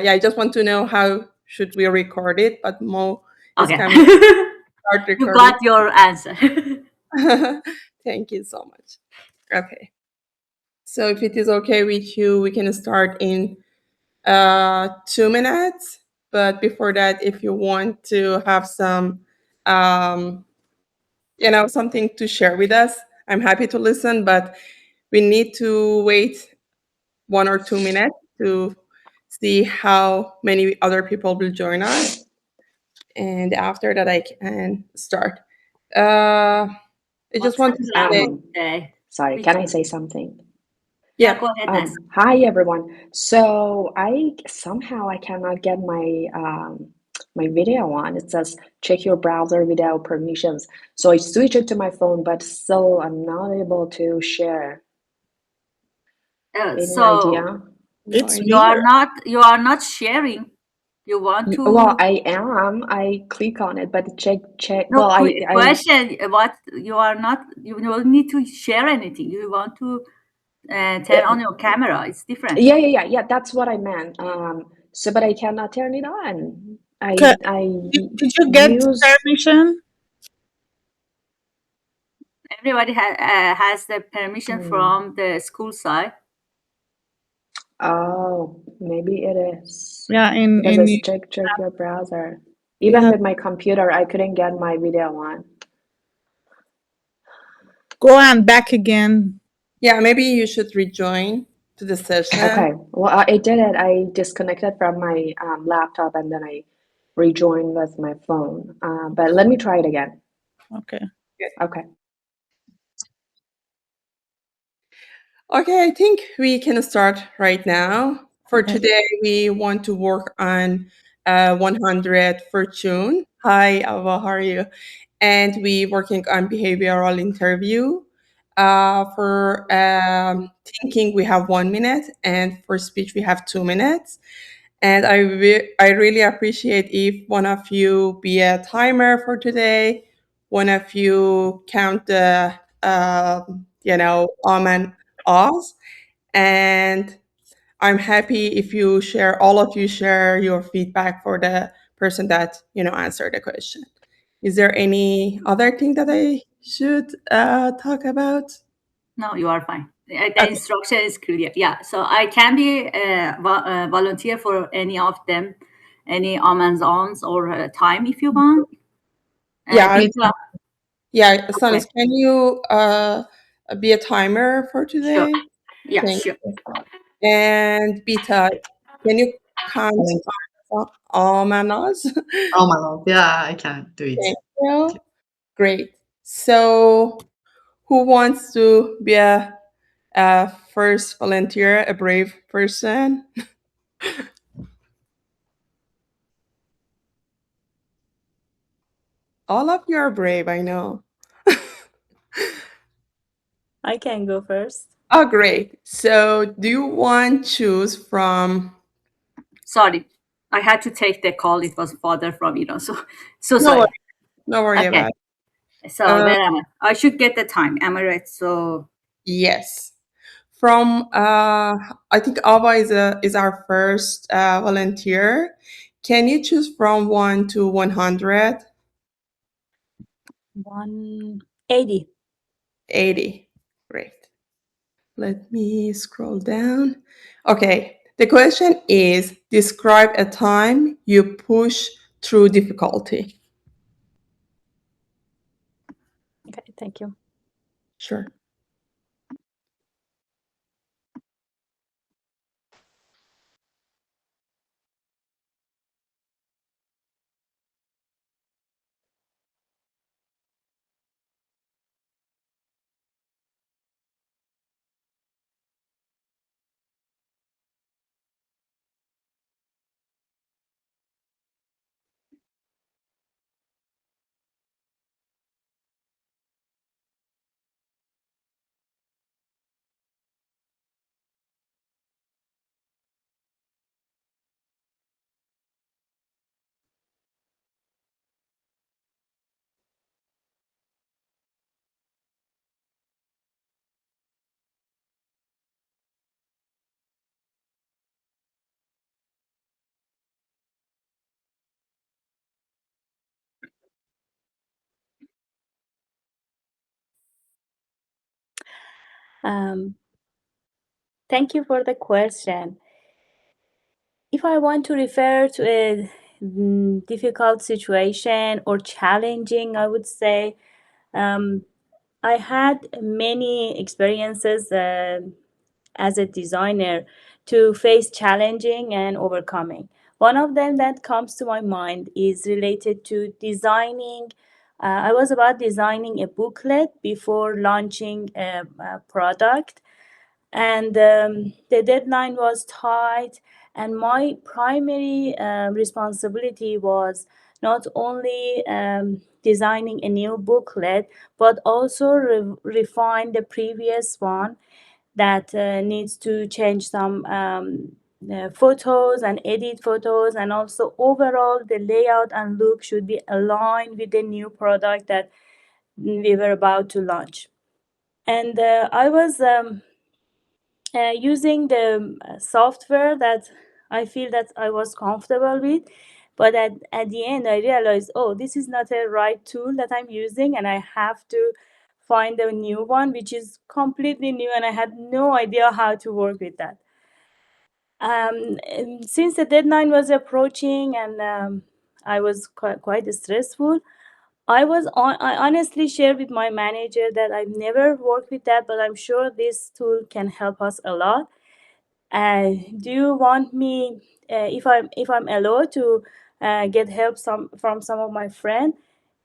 yeah, I just want to know how should we record it, but Mo is Okay. coming to start You recording. got your answer. Thank you so much. Okay. So if it is okay with you, we can start in 2 minutes. But before that, if you want to have some, um, something to share with us, I'm happy to listen. But we need to wait 1 or 2 minutes to see how many other people will join us, and after that, I can start. I just What's want the to plan say, of the day? Sorry, Which can I one? say something? Yeah, yeah, go ahead, Ness. Hi everyone. So I somehow I cannot get my video on. It says check your browser without permissions. So I switch it to my phone, but still I'm not able to share. Any So idea? no It's idea. weird. you are not sharing. You want Well, to I am. I click on it, but check. no Well, I question what you are not. You don't need to share anything. You want to turn on your camera. It's different. yeah. That's what I meant. So but I cannot turn it on. I Did you get use. permission? Everybody has the permission from the school side. Oh, maybe it is. Yeah, Because it's check your browser. Even yeah. with my computer, I couldn't get my video on. Go on back again. Yeah, maybe you should rejoin to the session. Okay, well, I did it. I disconnected from my laptop and then I rejoined with my phone. But let me try it again. Okay. Okay. Okay, I think we can start right now. For Okay. today, we want to work on 100 fortune. Hi, Alva, how are you? And we working on behavioral interview. For thinking, we have 1 minute, and for speech, we have 2 minutes. And I really appreciate if one of you be a timer for today, one of you count the, and ahs. And I'm happy if all of you share your feedback for the person that, answered the question. Is there any other thing that I should talk about? No, you are fine. The instruction is clear. Yeah, so I can be volunteer for any of them, any Amans ons or time if you want. Yeah, Petra, yeah, Sanis, okay. can you be a timer for Sure. today? Yeah, Thank sure. you. And Beta, can you count manas? Oh my lord, yeah, I can do it. Thank you. Great. So, who wants to be a first volunteer, a brave person? All of you are brave, I know. I can go first. Oh, great. So, do you want to choose from? Sorry, I had to take the call. It was father from Iran, so No sorry. worry, no worry Okay. about it. So where am I? I should get the time. Am I right? So Yes. From I think Ava is our first volunteer. Can you choose from 1 to 100? 180. 80. Great. Let me scroll down. Okay. The question is, describe a time you push through difficulty. Okay, thank you. Sure. Thank you for the question. If I want to refer to a difficult situation or challenging, I would say um, I had many experiences as a designer to face challenging and overcoming. One of them that comes to my mind is related to designing. I was about designing a booklet before launching a product, and the deadline was tight. And my primary responsibility was not only designing a new booklet, but also refine the previous one that needs to change some photos and edit photos, and also overall the layout and look should be aligned with the new product that we were about to launch. And I was using the software that I feel that I was comfortable with. But at the end, I realized, oh, this is not a right tool that I'm using, and I have to find a new one, which is completely new, and I had no idea how to work with that. And since the deadline was approaching, and I was quite stressful, I honestly shared with my manager that I've never worked with that, but I'm sure this tool can help us a lot. Do you want me, if I'm allowed to get help from some of my friends?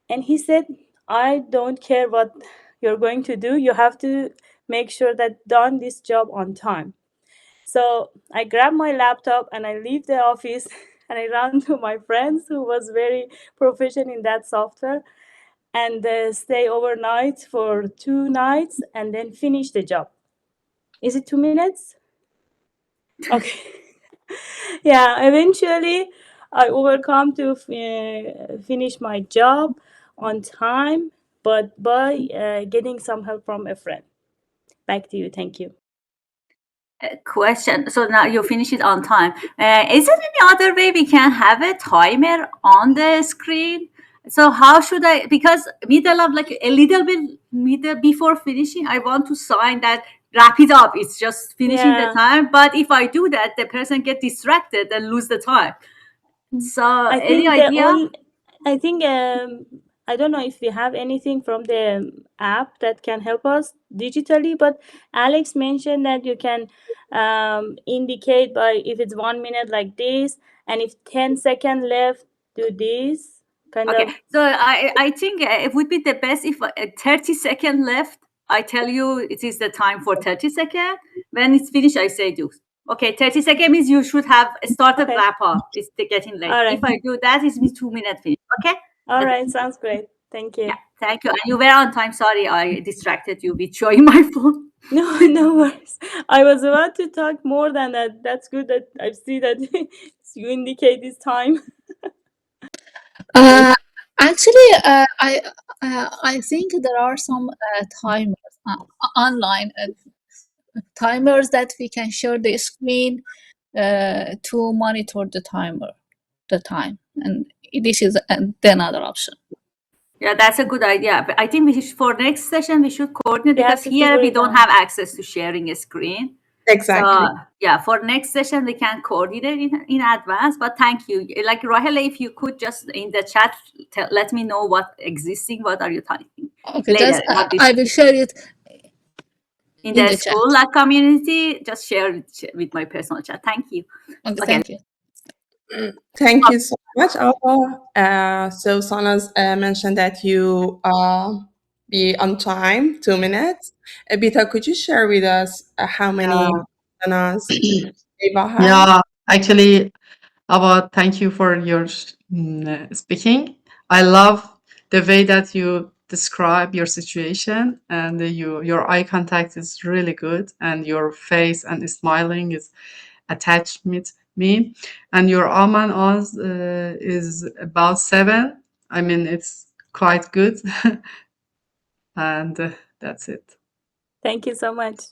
And he said, I don't care what you're going to do. You have to make sure that done this job on time. So I grabbed my laptop and I leave the office and I ran to my friends who was very proficient in that software, and stay overnight for 2 nights and then finish the job. Is it 2 minutes? Okay. Yeah, eventually I overcome to finish my job on time, but by getting some help from a friend. Back to you. Thank you. Question. So now you finish it on time. Is there any other way we can have a timer on the screen? So how should I? Because middle of like a little bit middle before finishing, I want to sign that wrap it up. It's just finishing the Yeah. time. But if I do that, the person get distracted and lose the time. So I any think the idea? only, I think I don't know if we have anything from the app that can help us digitally, but Alex mentioned that you can indicate by if it's 1 minute like this, and if 10 seconds left, do this kind Okay, of. so I think it would be the best if 30 seconds left. I tell you it is the time for 30 seconds. When it's finished, I say do. Okay, 30 seconds means you should have started Okay. wrap up. It's getting late. All right. If I do that, it means 2 minutes finish. Okay. All right. Sounds great. Thank Yeah, you. thank you. And you were on time. Sorry, I distracted you with showing my phone. No, no worries. I was about to talk more than that. That's good that I see that you indicate this time. Uh, actually, I think there are some timers online timers that we can share the screen to monitor the time, and this is another option. Yeah, that's a good idea. But I think for next session we should coordinate We have because to here figure we it don't out. have access to sharing a screen. So Exactly. yeah, for next session we can coordinate in advance. But thank you. Like Rahel, if you could just in the chat let me know what existing, what are you typing Okay, later. just Not this I will share it in in the the chat. school like community. Just share it with my personal chat. Thank you. Okay, Okay. thank you. Thank you so much, Alba. So Sana's mentioned that you be on time, 2 minutes. Bita, could you share with us how many Yeah. Sanas Ava has? Yeah, actually, about thank you for your speaking. I love the way that you describe your situation, and your eye contact is really good, and your face and smiling is attached with me, and your Alman Oz is about 7. I mean, it's quite good, and that's it. Thank you so much.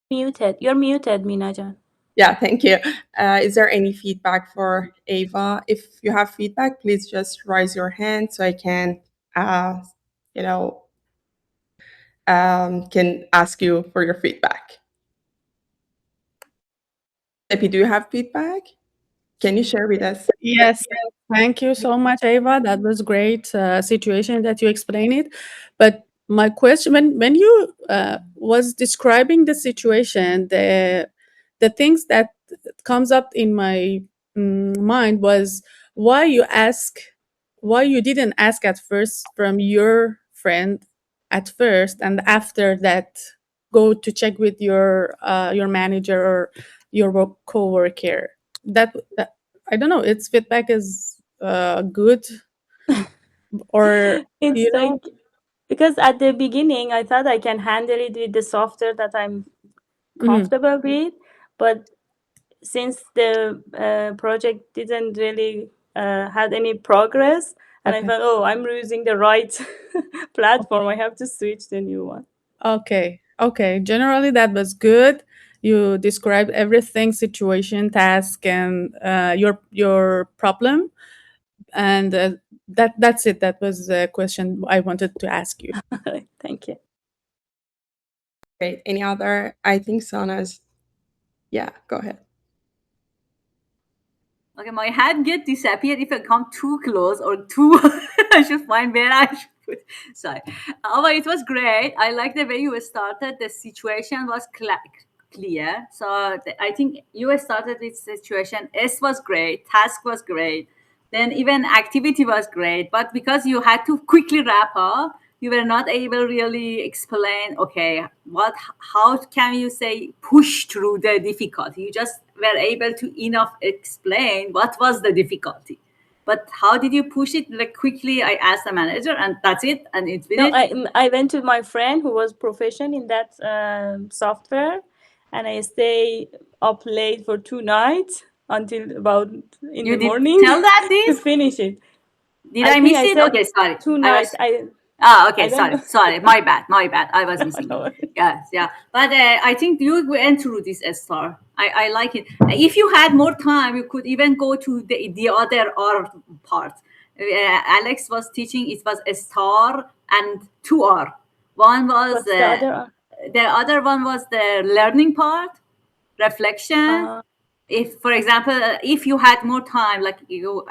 Muted. You're muted, Minajan. Yeah, thank you. Is there any feedback for Ava? If you have feedback, please just raise your hand so I can you know, can ask you for your feedback. If you do have feedback, can you share with us? Yes, thank you so much, Ava. That was great situation that you explained it. But my question, when you was describing the situation, the things that comes up in my mind was why you ask, why you didn't ask at first from your friend at first, and after that go to check with your manager or your coworker. That I don't know. Its feedback is good or It's you know. like, because at the beginning I thought I can handle it with the software that I'm Mhm. comfortable with, but since the project didn't really had any progress, and I Okay. thought, oh, I'm using the right platform, I have to switch the new one. Okay. Okay. Generally, that was good. You described everything: situation, task, and your problem. And that's it. That was the question I wanted to ask you. Thank you. Great. Any other? I think Sana's. Yeah, go ahead. Okay, my hand get disappeared if I come too close or too. I should find where I should put. Sorry, but it was great. I like the way you started. The situation was clear. So I think you started this situation. S was great. Task was great. Then even activity was great. But because you had to quickly wrap up, you were not able really explain. Okay, what? How can you say push through the difficulty? You just were able to enough explain what was the difficulty, but how did you push it like quickly? I asked the manager and that's it, and it's No, finished. I went to my friend who was proficient in that software, and I stay up late for 2 nights until about in You the did morning tell that to this? finish it. Did I I think miss I it? said Okay, sorry. two I nights. was Ah, okay, I don't sorry, know. sorry, my bad. I was missing No it. worries. Yes, yeah. But I think you went through this star. I like it. If you had more time, you could even go to the other R part. Alex was teaching. It was a star and two R. One was What's the other? the other one was the learning part, reflection. Uh, If for example, if you had more time, like you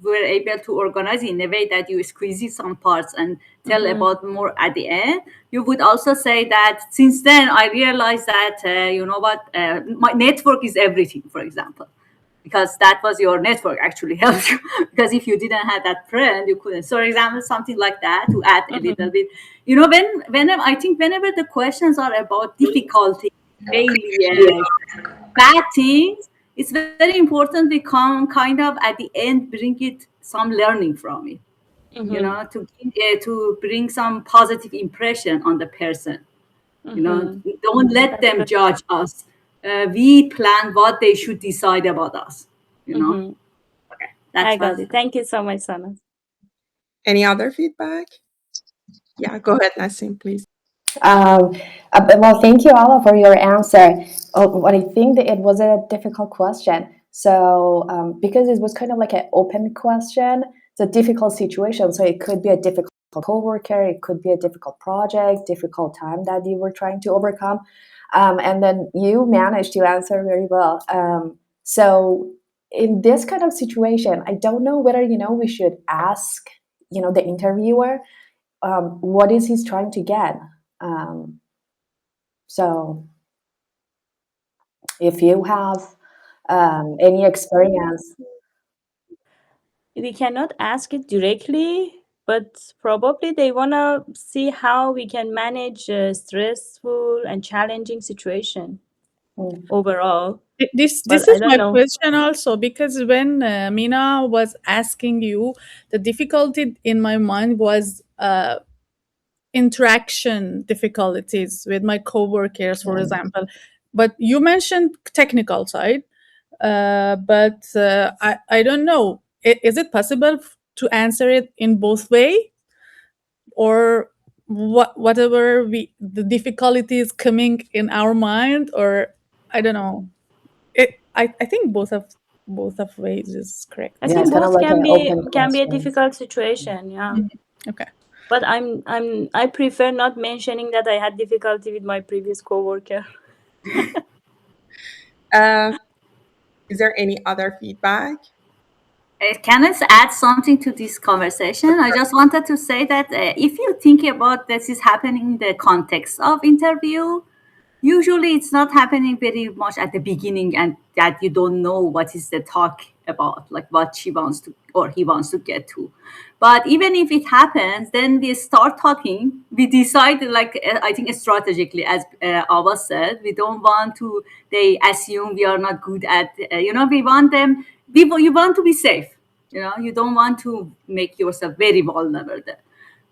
were able to organize in a way that you squeeze in some parts and tell mhm, about more at the end, you would also say that since then I realized that you know what, my network is everything, for example, because that was your network actually helped you. Because if you didn't have that friend, you couldn't. So for example, something like that to add a little mhm, bit. You know, whenever I think whenever the questions are about difficulty, failures, bad things, it's very important we come kind of at the end bring it some learning from it. You mhm, know, to bring some positive impression on the person. You know, mhm. don't let That's them good. judge us. We plan what they should decide about us. You know. Mhm. Okay, that I got was. it. Thank you so much, Sana. Any other feedback? Yeah, go ahead, Nassim, please. Um, well, thank you, Ala, for your answer. Oh, but I think that it was a difficult question. So, because it was kind of like an open question, it's a difficult situation. So it could be a difficult coworker, it could be a difficult project, difficult time that you were trying to overcome. And then you managed to answer very well. So in this kind of situation, I don't know whether, we should ask, the interviewer, what is he's trying to get. Um, so if you have any experience, We cannot ask it directly, but probably they want to see how we can manage a stressful and challenging situation mm, overall. This But I is don't my know. question also, because when Mina was asking you, the difficulty in my mind was interaction difficulties with my coworkers, for mm, example. But you mentioned technical side, but I don't know. Is it possible to answer it in both way, or whatever the difficulties coming in our mind, or I don't know. I think both of ways is correct. I yeah, it's think kind of both like can an be open can be a question. difficult situation. Yeah. Mhm. Okay. But I prefer not mentioning that I had difficulty with my previous coworker. Uh, is there any other feedback? Can I add something to this conversation? I just wanted to say that if you think about this is happening in the context of interview, usually it's not happening very much at the beginning, and that you don't know what is the talk about, like what she wants to or he wants to get to. But even if it happens, then we start talking. We decide, like I think strategically, as Ava said, we don't want to. They assume we are not good at. We want them. You want to be safe. You don't want to make yourself very vulnerable there.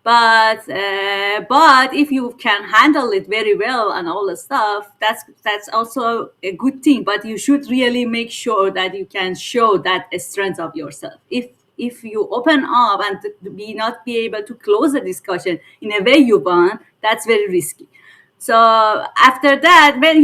But if you can handle it very well and all the stuff, that's also a good thing. But you should really make sure that you can show that strength of yourself. If you open up and be able to close the discussion in a way you want, that's very risky. So after that, when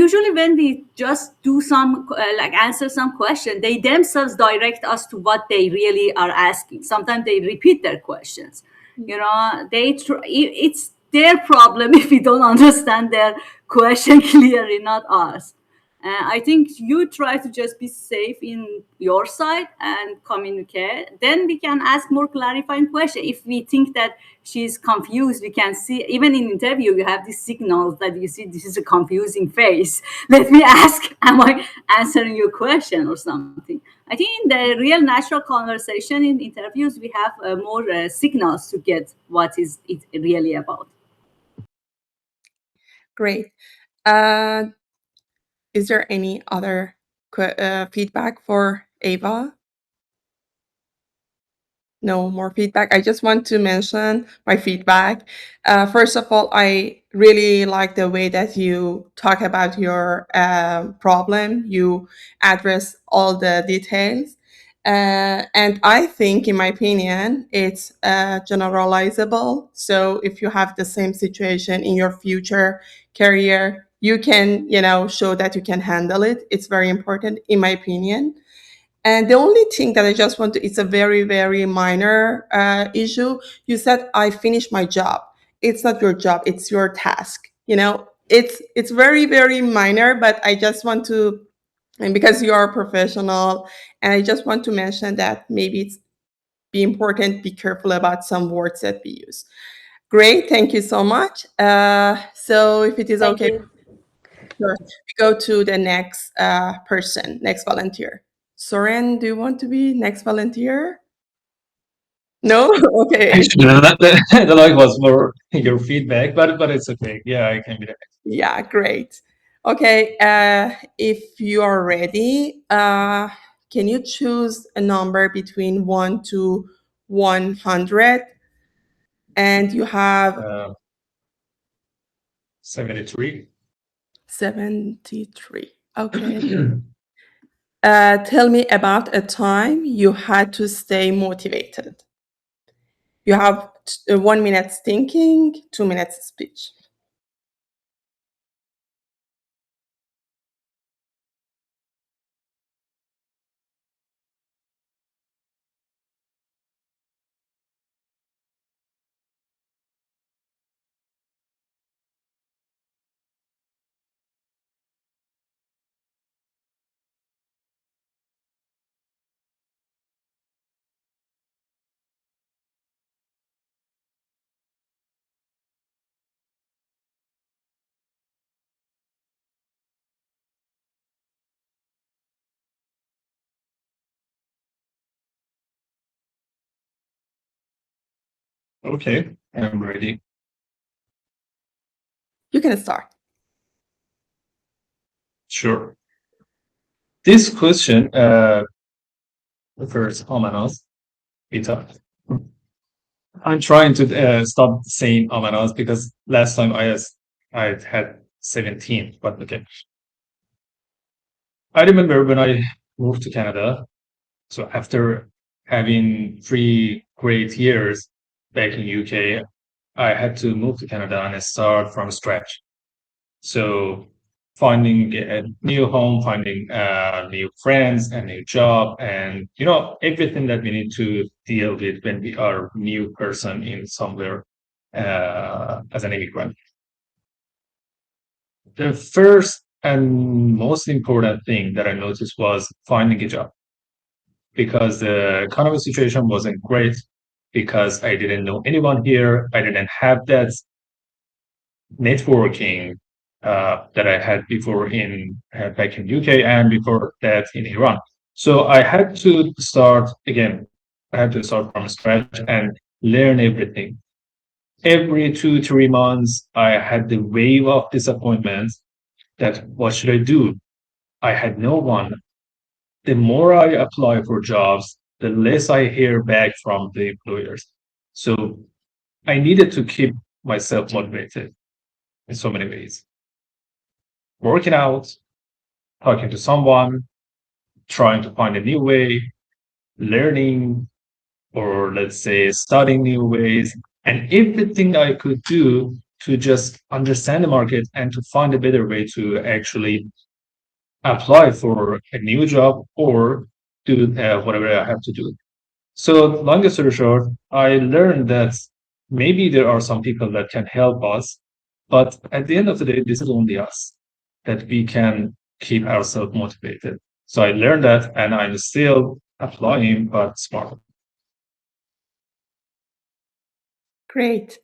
we just do some like answer some question, they themselves direct us to what they really are asking. Sometimes they repeat their questions. It's their problem if we don't understand their question clearly, not ours. I think you try to just be safe in your side and communicate. Then we can ask more clarifying question. If we think that she's confused, we can see, even in interview, you have these signals that you see this is a confusing face. Let me ask, am I answering your question or something? I think in the real natural conversation in interviews, we have more signals to get what is it really about. Great. Is there any other feedback for Ava? No more feedback. I just want to mention my feedback. First of all, I really like the way that you talk about your problem. You address all the details. And I think, in my opinion, it's generalizable. So if you have the same situation in your future career, you can, show that you can handle it. It's very important, in my opinion. And the only thing that I just want to, it's a very, very minor issue. You said, I finished my job. It's not your job, it's your task. It's very, very minor, but I just want to, and because you are a professional, and I just want to mention that maybe it's be important, be careful about some words that we use. Great, thank you so much. So if it is Thank okay, you. sure. We go to the next person, next volunteer. Soren, do you want to be next volunteer? No? Okay. Actually, the like was more your feedback, but it's okay. Yeah, I can be there. Yeah, great. Okay, if you are ready, can you choose a number between 1 to 100? And you have 73. 73. Okay. Tell me about a time you had to stay motivated. You have 1 minute thinking, 2 minutes speech. Okay, I'm ready. You can start. Sure. This question refers omenos. I'm trying to stop saying omenos because last time I had 17, but okay. I remember when I moved to Canada. So after having 3 great years back in UK, I had to move to Canada and start from scratch. So finding a new home, finding new friends, a new job, and everything that we need to deal with when we are new person in somewhere. as an immigrant. The first and most important thing that I noticed was finding a job because the economic situation wasn't great because I didn't know anyone here. I didn't have that networking that I had before in back in UK and before that in Iran. So I had to start again. I had to start from scratch and learn everything. Every 2 3 months, I had the wave of disappointments. That what should I do? I had no one. The more I apply for jobs, the less I hear back from the employers. So I needed to keep myself motivated in so many ways. Working out, talking to someone, trying to find a new way, learning, or let's say studying new ways, and everything I could do to just understand the market and to find a better way to actually apply for a new job or do whatever I have to do. So, long story short, I learned that maybe there are some people that can help us, but at the end of the day, this is only us that we can keep ourselves motivated. So I learned that, and I'm still applying, but smarter. Great.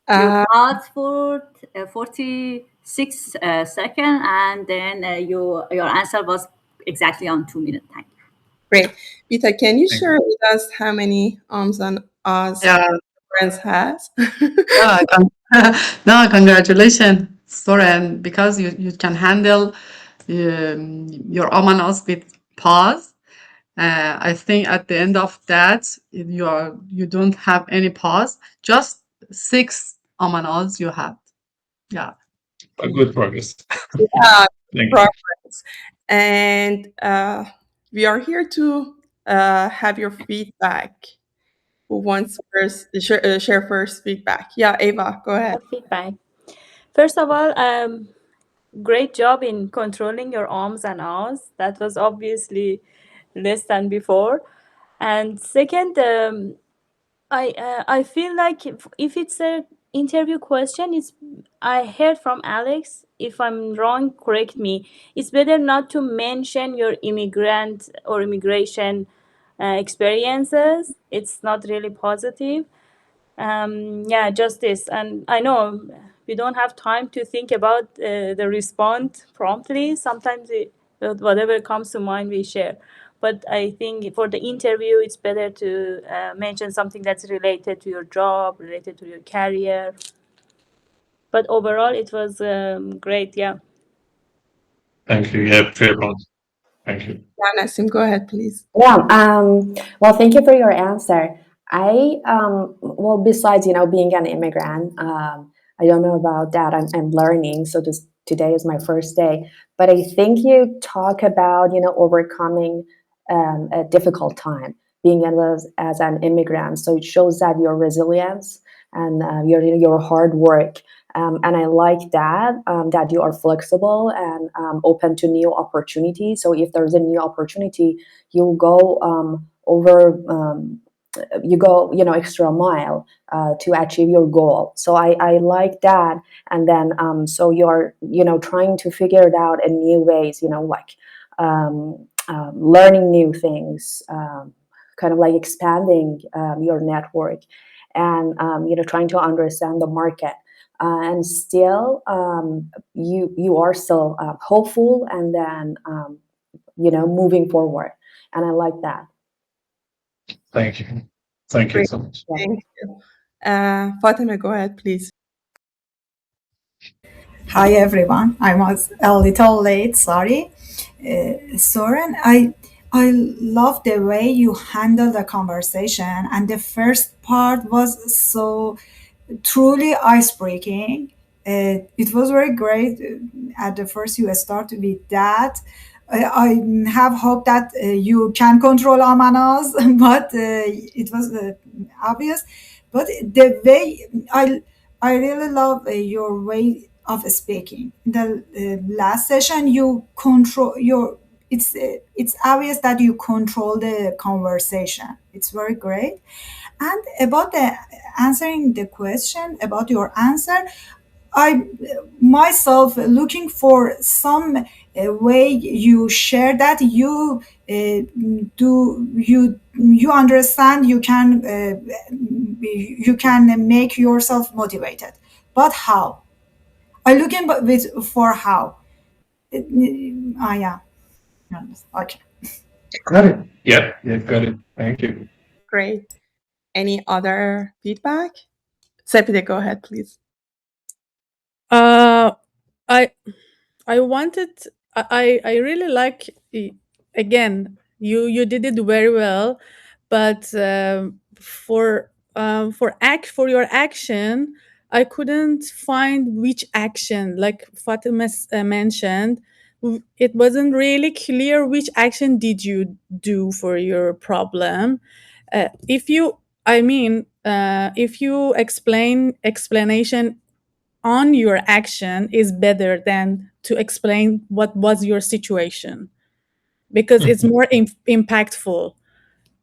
You Uh, got for 46 seconds, and then your answer was exactly on 2 minutes. Thank you. Great. Vita, can you Thank share you. with us how many and ahs Yeah, friends has? yeah. No, congratulations, Soren, because you can handle your omanos with pause. I think at the end of that, you don't have any pause, just 6 omanos you have. Yeah. A good progress. Yeah, Thank you. progress. And we are here to have your feedback. Who wants first share first feedback? Yeah, Ava, go ahead. Feedback. First of all, great job in controlling your arms and ahs. That was obviously less than before. And second, I feel like if it's a interview question, it's I heard from Alex. If I'm wrong, correct me. It's better not to mention your immigrant or immigration experiences. It's not really positive. Yeah, just this. And I know we don't have time to think about the response promptly. Sometimes whatever comes to mind, we share. But I think for the interview, it's better to mention something that's related to your job, related to your career. But overall, it was great. Yeah. Thank you. Yeah, fair point. Thank you. Yeah, Nassim, go ahead, please. Yeah, well, thank you for your answer. Well, besides, being an immigrant, I don't know about that. I'm learning. So today is my first day. But I think you talk about, overcoming a difficult time being as an immigrant. So it shows that your resilience and your hard work. And I like that you are flexible and open to new opportunities. So if there's a new opportunity, you go extra mile to achieve your goal. So I like that. And then so you're trying to figure it out in new ways, like learning new things, kind of like expanding your network, and trying to understand the market. And still, you are still hopeful, and then moving forward. And I like that. Thank you. Thank you Great. so much. Yeah. Thank you. Fatima, go ahead, please. Hi everyone. I was a little late, sorry. Soren, I love the way you handle the conversation, and the first part was so truly ice breaking. It was very great. At the first, you start with that. I have hope that you can control Amanas, but it was obvious. But the way I really love your way of speaking. The last session, you control it's obvious that you control the conversation. It's very great. And about the answering the question about your answer, I myself looking for some way you share that you understand you can make yourself motivated, but how? I looking for how. Yeah. Okay. Got it. Yep. Yeah, got it. Thank you. Great. Any other feedback? Sepide, go ahead, please. Uh, I I wanted I really like again you did it very well, but for your action I couldn't find which action, like Fatima mentioned. It wasn't really clear which action did you do for your problem. If you I mean if you explanation on your action is better than to explain what was your situation, because it's more impactful.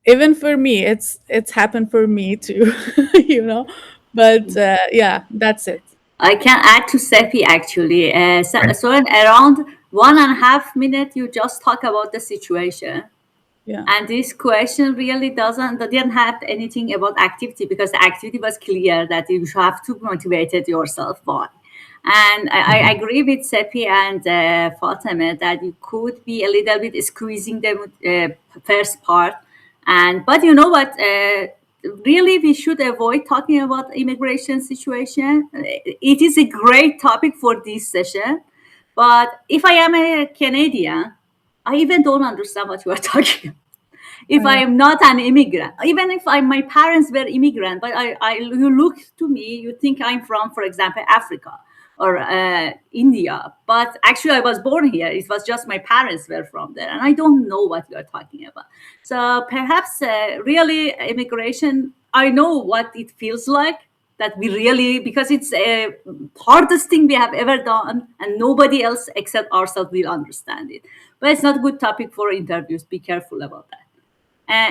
Even for me, it's happened for me too. you know but yeah, that's it. I can add to Sefi actually. Right. So in around 1.5 minutes, you just talk about the situation. Yeah. And this question really didn't have anything about activity, because the activity was clear that you have to motivate yourself by. And I agree with Sepi and Fatima that you could be a little bit squeezing the first part. And but you know what? Really, we should avoid talking about immigration situation. It is a great topic for this session, but if I am a Canadian, I even don't understand what you are talking about. If I am not an immigrant, even if my parents were immigrant, but you look to me, you think I'm from, for example, Africa or India, but actually I was born here. It was just my parents were from there, and I don't know what you are talking about. So perhaps really immigration, I know what it feels like, that we really, because it's a hardest thing we have ever done, and nobody else except ourselves will understand it. But it's not a good topic for interviews. Be careful about that.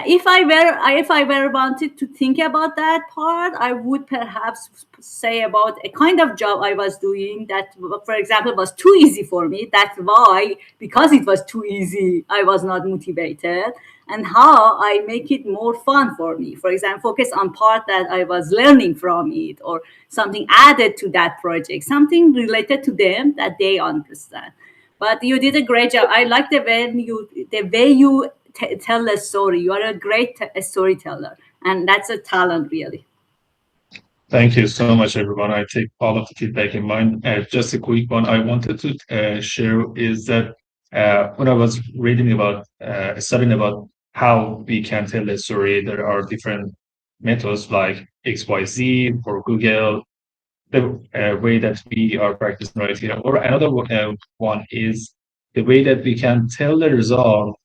If I were wanted to think about that part, I would perhaps say about a kind of job I was doing that, for example, was too easy for me. That's why, because it was too easy, I was not motivated. And how I make it more fun for me. For example, focus on part that I was learning from it, or something added to that project, something related to them that they understand. But you did a great job. I like the way you tell a story. You are a great storyteller, and that's a talent, really. Thank you so much, everyone. I take all of the feedback in mind. Just a quick one I wanted to share is that when I was reading about, studying about how we can tell a story, there are different methods like XYZ for Google, the way that we are practicing right here. Or another one is the way that we can tell the result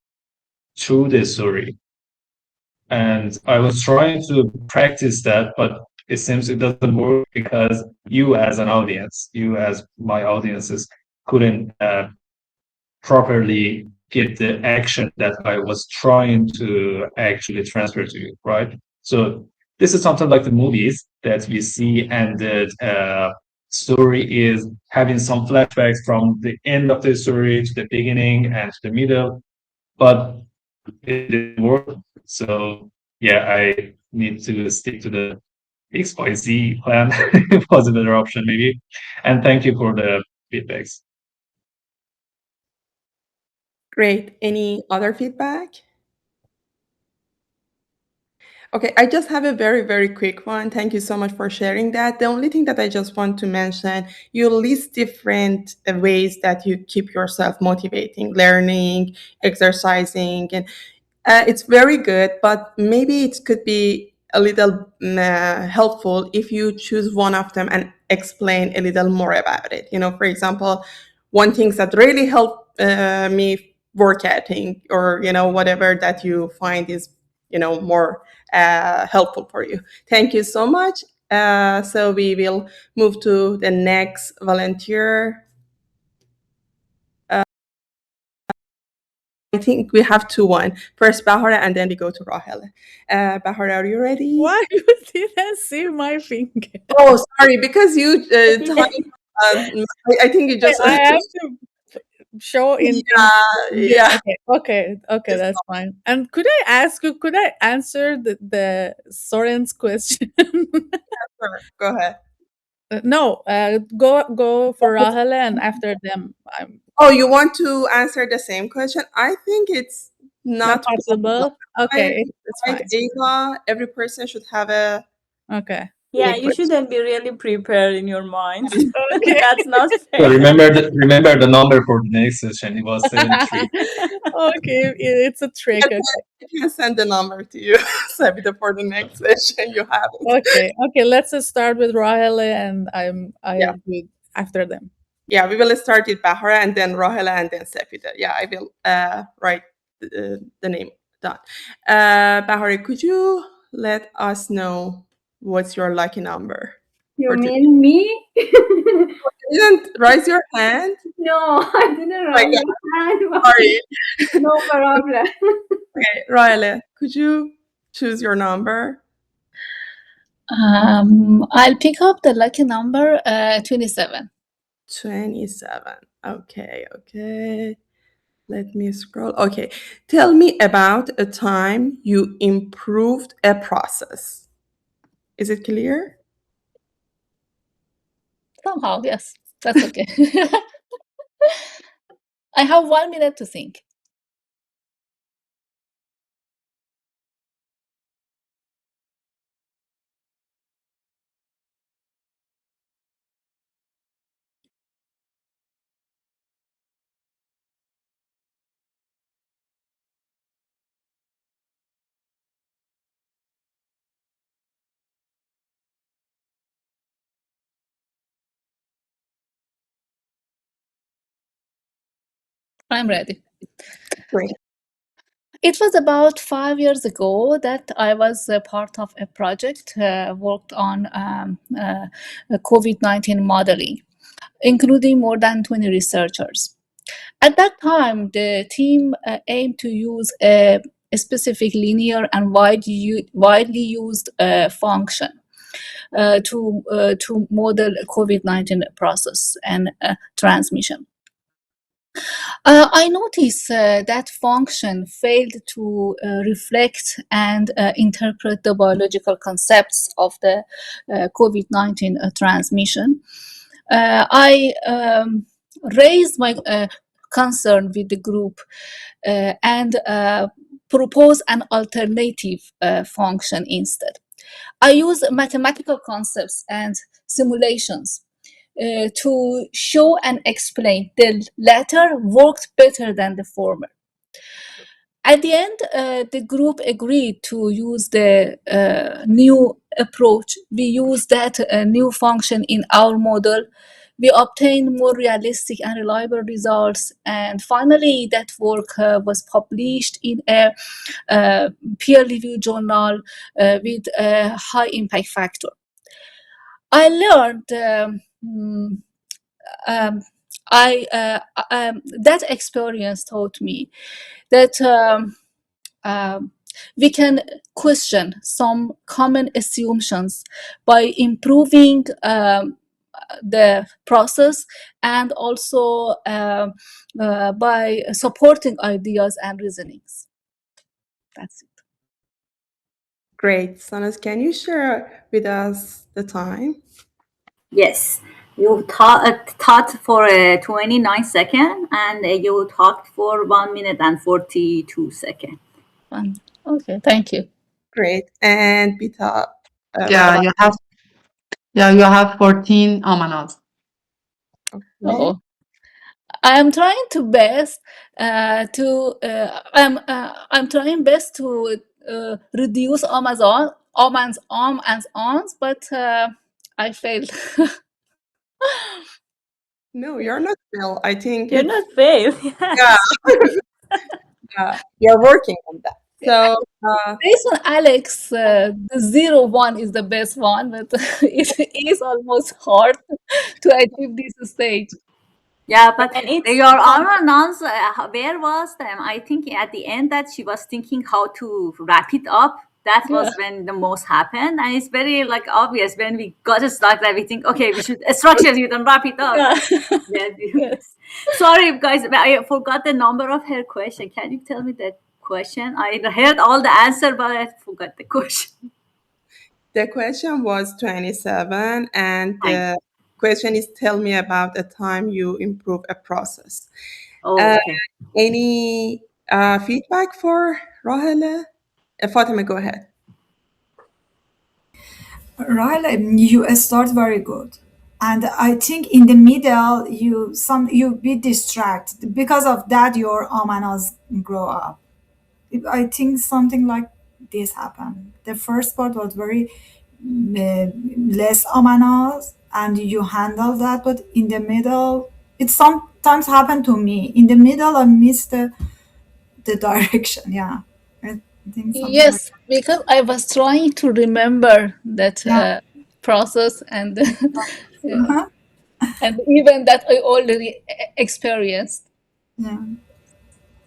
through the story. And I was trying to practice that, but it seems it doesn't work because you as an audience, you as my audiences couldn't properly get the action that I was trying to actually transfer to you, right? So this is something like the movies that we see, and the story is having some flashbacks from the end of the story to the beginning and to the middle, but it didn't work. So yeah, I need to stick to the XYZ plan. It was a better option maybe. And thank you for the feedbacks. Great. Any other feedback? Okay, I just have a very, very quick one. Thank you so much for sharing that. The only thing that I just want to mention, you list different ways that you keep yourself motivating, learning, exercising, and it's very good, but maybe it could be a little helpful if you choose one of them and explain a little more about it. For example, one thing that really helped me, work ethic, or whatever that you find is more helpful for you. Thank you so much. So we will move to the next volunteer. I think we have 2-1. First Bahara, and then we go to Rahel. Bahara, are you ready? Why you didn't see my finger? Oh, sorry, because you I think you just I have to show in yeah. okay, that's fine. And could I ask you, could I answer the Soren's question? Sure. Go ahead. No, go for Rahel, and after them, I'm Oh, you want to answer the same question? I think it's not not possible. possible. Okay, it's Right, fine. Ava, every person should have a Okay, Yeah, unique you question. shouldn't be really prepared in your mind. okay, That's not So fair. remember the number for the next session. It was 73. okay. It's a trick. Okay, I can send the number to you, Sabita, for the next session. You have it. okay. Let's start with Rahel, and Yeah. I'll do it after them. Yeah, we will start with Bahara and then Rohela and then Sepida. Yeah, I will write the name down. Bahara, could you let us know what's your lucky number? You for today? mean me? You didn't raise your hand? No, I didn't My raise God, my hand. sorry. No problem. Okay, Rohela, could you choose your number? I'll pick up the lucky number 27. 27. Okay. Let me scroll. Okay. Tell me about a time you improved a process. Is it clear? Somehow, yes, that's okay. I have 1 minute to think. I'm ready. Great. It was about 5 years ago that I was a part of a project worked on COVID-19 modeling, including more than 20 researchers. At that time, the team aimed to use a specific linear and widely used function to model COVID-19 process and transmission. I noticed that function failed to reflect and interpret the biological concepts of the COVID-19 transmission. I raised my concern with the group and proposed an alternative function instead. I use mathematical concepts and simulations to show and explain. The latter worked better than the former. At the end, the group agreed to use the new approach. We used that new function in our model. We obtained more realistic and reliable results. And finally, that work was published in a peer-reviewed journal with a high impact factor. I learned that experience taught me that we can question some common assumptions by improving the process and also by supporting ideas and reasonings. That's it. Great. Sanas, can you share with us the time? Yes, you taught for 29 seconds and you talked for 1 minute and 42 seconds. Okay, thank you. Great. And Bita, Yeah, you have 14 amanas. Okay. Oh, I am trying to best I'm trying best to reduce almonds, and ons, but I failed. No, you're not Bill. I think You're it's not fail. yeah. You're working on that. So Based on Alex, the 0-1 is the best one, but it is almost hard to achieve this stage. Yeah, but And it's your honor nuns, where was them? I think at the end that she was thinking how to wrap it up. That Yeah. was when the most happened, and it's very like obvious when we got stuck that we think, okay, we should structure it and wrap it up. Yeah. Yeah. Yes. Sorry, guys, but I forgot the number of her question. Can you tell me the question? I heard all the answer, but I forgot the question. The question was 27, and Thanks. the question is tell me about a time you improve a process. Oh, Uh, okay. any feedback for Rahela? Fatima, go ahead. Right, you start very good, and I think in the middle you be distracted because of that your amanas grow up. I think something like this happened. The first part was very less amanas, and you handle that, but in the middle, it sometimes happened to me. In the middle, I missed the direction. Yeah, I think something like Yes, because I was trying to remember that yeah. process and yeah, Uh-huh. and even that I already experienced. Yeah.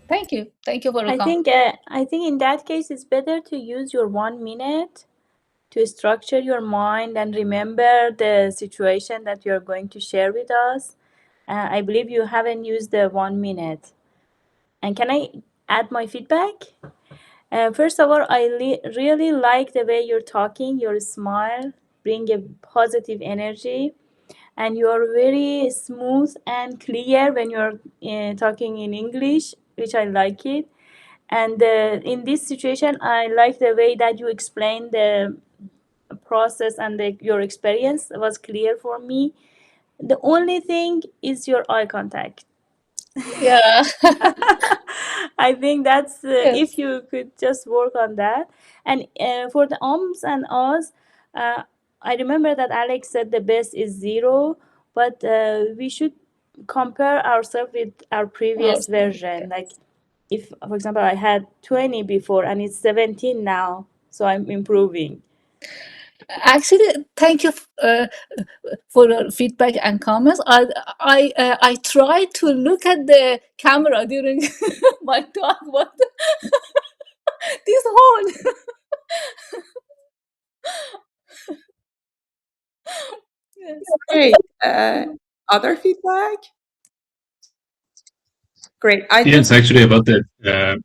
Thank you. Thank you for the I comment. think in that case it's better to use your 1 minute to structure your mind and remember the situation that you're going to share with us. I believe you haven't used the 1 minute. And can I add my feedback? First of all, I really like the way you're talking. Your smile bring a positive energy, and you're very smooth and clear when you're talking in English, which I like it. And in this situation, I like the way that you explain the process and your experience was clear for me. The only thing is your eye contact. Yeah. I think that's if Yes. you could just work on that. And for the ums and ahs, uh, I remember that Alex said the best is 0, but we should compare ourselves with our previous Awesome. version. Like if, for example, I had 20 before and it's 17 now, so I'm improving. Actually, thank you for your feedback and comments. I try to look at the camera during my talk, but this whole yes. Great. Other feedback? Great. I Yeah, just it's actually about that.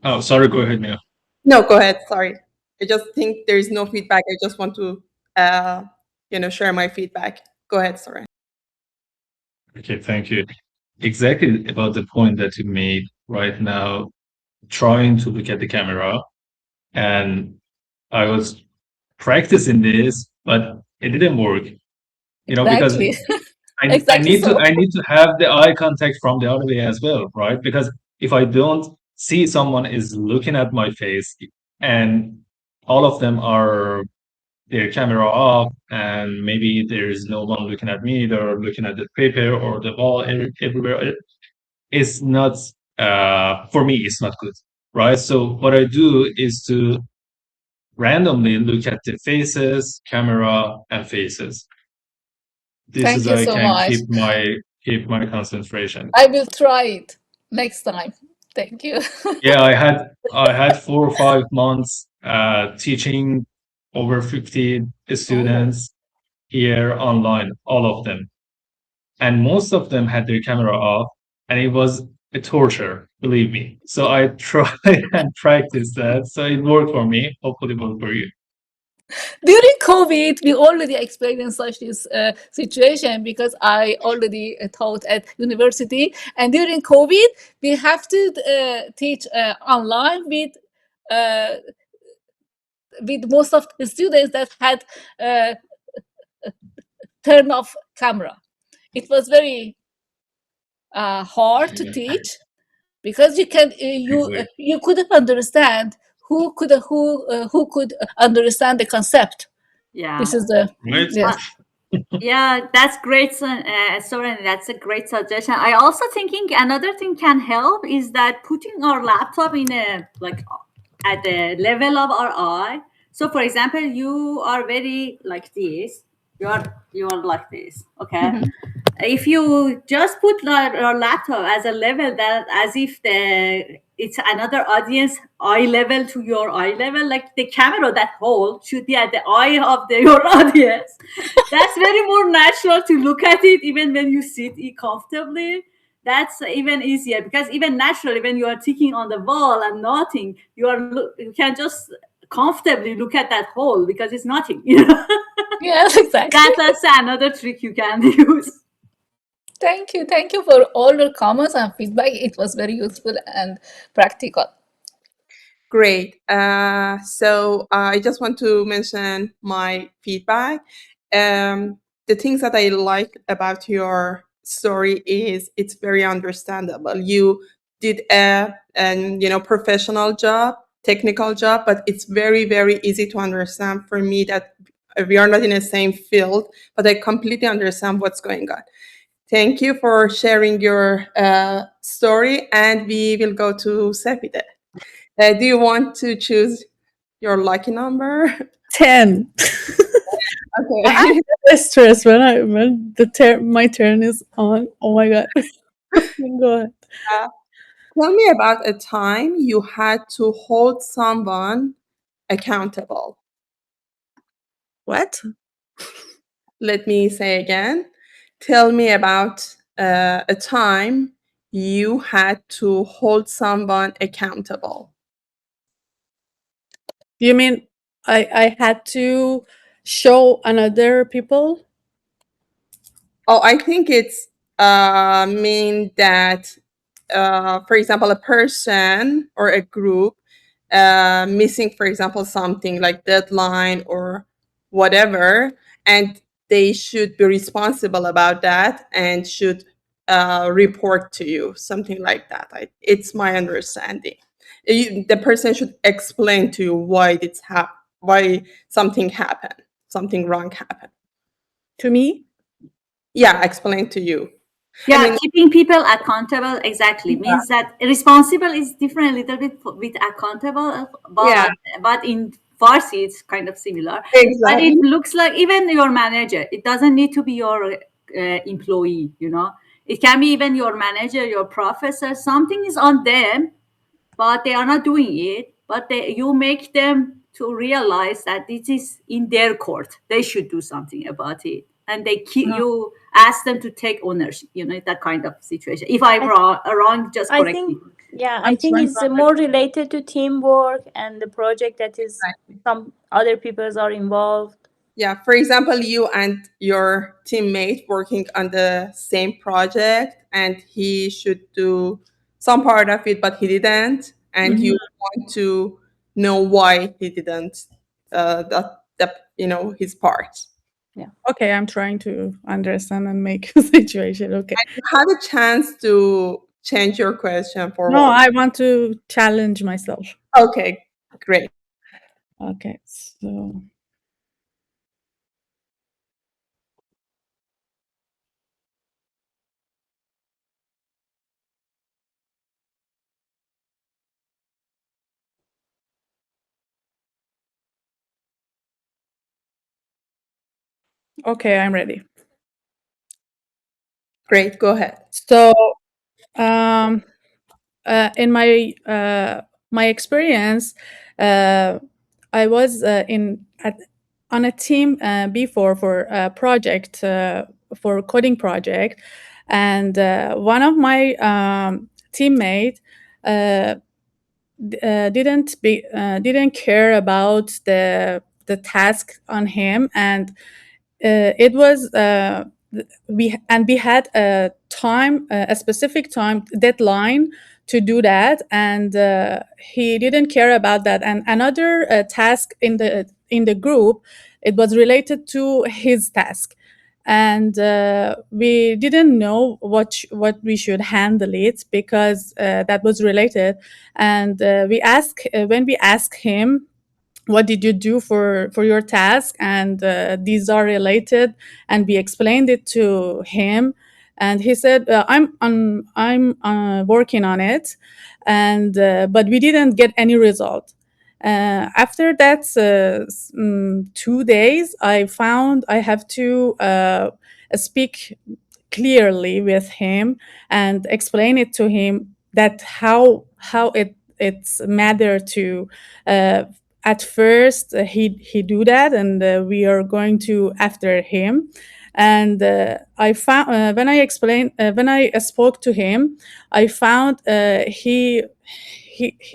Oh, sorry. Go ahead, Mia. no, go ahead. Sorry. I just think there is no feedback. I just want to, uh, share my feedback. Go ahead, sorry. Okay, thank you. Exactly about the point that you made right now, trying to look at the camera, and I was practicing this, but it didn't work. Because Exactly. I Exactly need to so. I need to have the eye contact from the other way as well, right? Because if I don't see someone is looking at my face and all of them are their camera off and maybe there's no one looking at me, they're looking at the paper or the wall everywhere. It's not for me, it's not good, right? So what I do is to randomly look at the faces, camera, and faces. This is Thank you I so can much. keep my concentration. I will try it next time. Thank you. Yeah, I had 4 or 5 months teaching over 50 Oh. students here online, all of them, and most of them had their camera off, and it was a torture, believe me. So I tried and practiced that, so it worked for me. Hopefully, it worked for you. During COVID, we already experienced such this situation because I already taught at university, and during COVID, we have to teach online uh, with most of the students that had uh, turn off camera. It was very hard to Yeah, teach because exactly. you couldn't understand who could understand the concept. Yeah. This is the Right? yes. Yeah, that's great. Sorry, that's a great suggestion. I also thinking another thing can help is that putting our laptop in a like at the level of our eye. So, for example, you are very like this. you're like this, okay? If you just put your laptop as a level, that as if it's another audience eye level to your eye level, like the camera, that hole should be at the eye of your audience. That's very more natural to look at it, even when you sit comfortably. That's even easier, because even naturally when you are ticking on the wall and nothing, you can just comfortably look at that hole because it's nothing, you know. Yes, exactly. That's another trick you can use. Thank you for all your comments and feedback. It was very useful and practical. Great. So I just want to mention my feedback. The things that I like about your story is it's very understandable. You did a professional job, technical job, but it's very, very easy to understand for me that we are not in the same field, but I completely understand what's going on. Thank you for sharing your story, and we will go to Sepide. Do you want to choose your lucky number? 10. I Okay. get stressed when my turn is on. Oh my god. Go ahead. Uh, Tell me about a time you had to hold someone accountable. What? Let me say again. Tell me about a time you had to hold someone accountable. You mean I had to show another people? Oh, I think it's mean that, for example, a person or a group missing, for example, something like deadline or whatever, and they should be responsible about that and should report to you, something like that. It's my understanding. The person should explain to you why something happened, something wrong happened. To me? Yeah, explain to you. I Yeah, mean, keeping people accountable exactly means that responsible is different a little bit with accountable, yeah, but in Farsi it's kind of similar. But it exactly. looks like even your manager, it doesn't need to be your employee, you know. It can be even your manager, your professor. Something is on them, but they are not doing it. But you make them to realize that this is in their court. They should do something about it, and you ask them to take ownership. You know, that kind of situation. If I'm I, wrong, just I correct think, me. yeah, I I'm think trying to it's understand. more related to teamwork and the project that is Exactly. some other peoples are involved. Yeah, for example, you and your teammate working on the same project, and he should do some part of it, but he didn't, and Mhm. you want to know why he didn't. His part. Yeah. Okay, I'm trying to understand and make a situation. Okay. You had a chance to change your question for No, all. I want to challenge myself. Okay, great. Okay, so okay, I'm ready. Great, go ahead. So, um, in my experience, I was on a team before for a project for a coding project, and one of my teammate uh, didn't care about the task on him, and it was we had a specific time deadline to do that, and he didn't care about that. And another task in the group, it was related to his task, and we didn't know what we should handle it, because that was related. And when we asked him, what did you do for your task, and these are related, and we explained it to him, and he said, I'm working on it, and but we didn't get any result. After that 2 days, I found I have to speak clearly with him and explain it to him that how it's matter to at first he do that, and we are going to after him. And I found when I spoke to him, I found he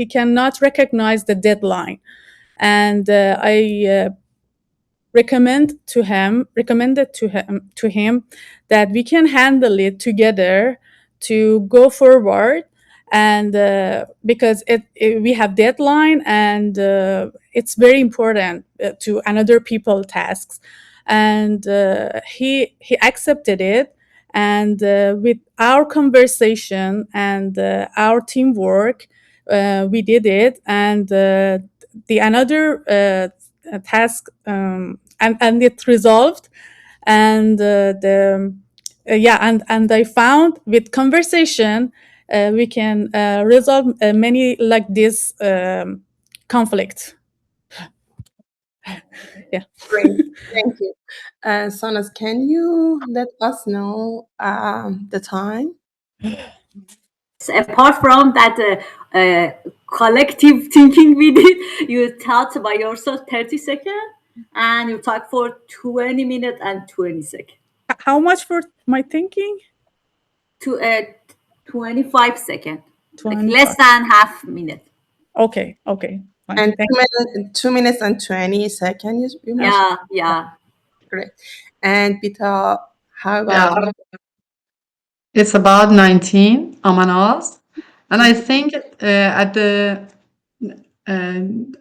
cannot recognize the deadline. And I recommended to him that we can handle it together to go forward. And because we have deadline, and it's very important to another people tasks. And he accepted it. And with our conversation and our teamwork, we did it. And the another task, and it resolved. And the yeah, and I found with conversation we can resolve many like this conflict. Yeah. Great. Thank you. Sonas, can you let us know the time? Apart from that collective thinking we did, you thought by yourself 30 seconds and you talk for 20 minutes and 20 seconds. How much for my thinking? To 25 seconds, like 25. less than half minute. Okay, fine. And Thank 2 minutes and 20 seconds, you mentioned? Yeah. Great. And Bita, how Yeah, about? it's about 19 Amanals. And I think at the when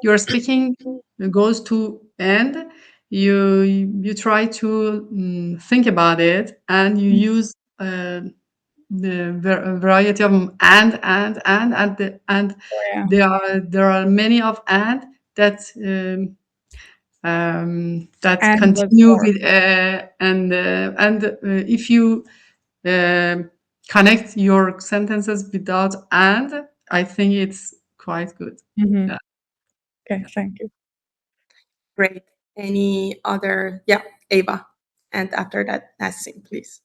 your speaking goes to end, you try to think about it, and you use the variety of and yeah. there are many of and that that And was continue more. with if you connect your sentences without and, I think it's quite good. Mhm. Yeah. Okay, thank you. Great. Any other? Yeah, Ava. And after that, Nassim, please.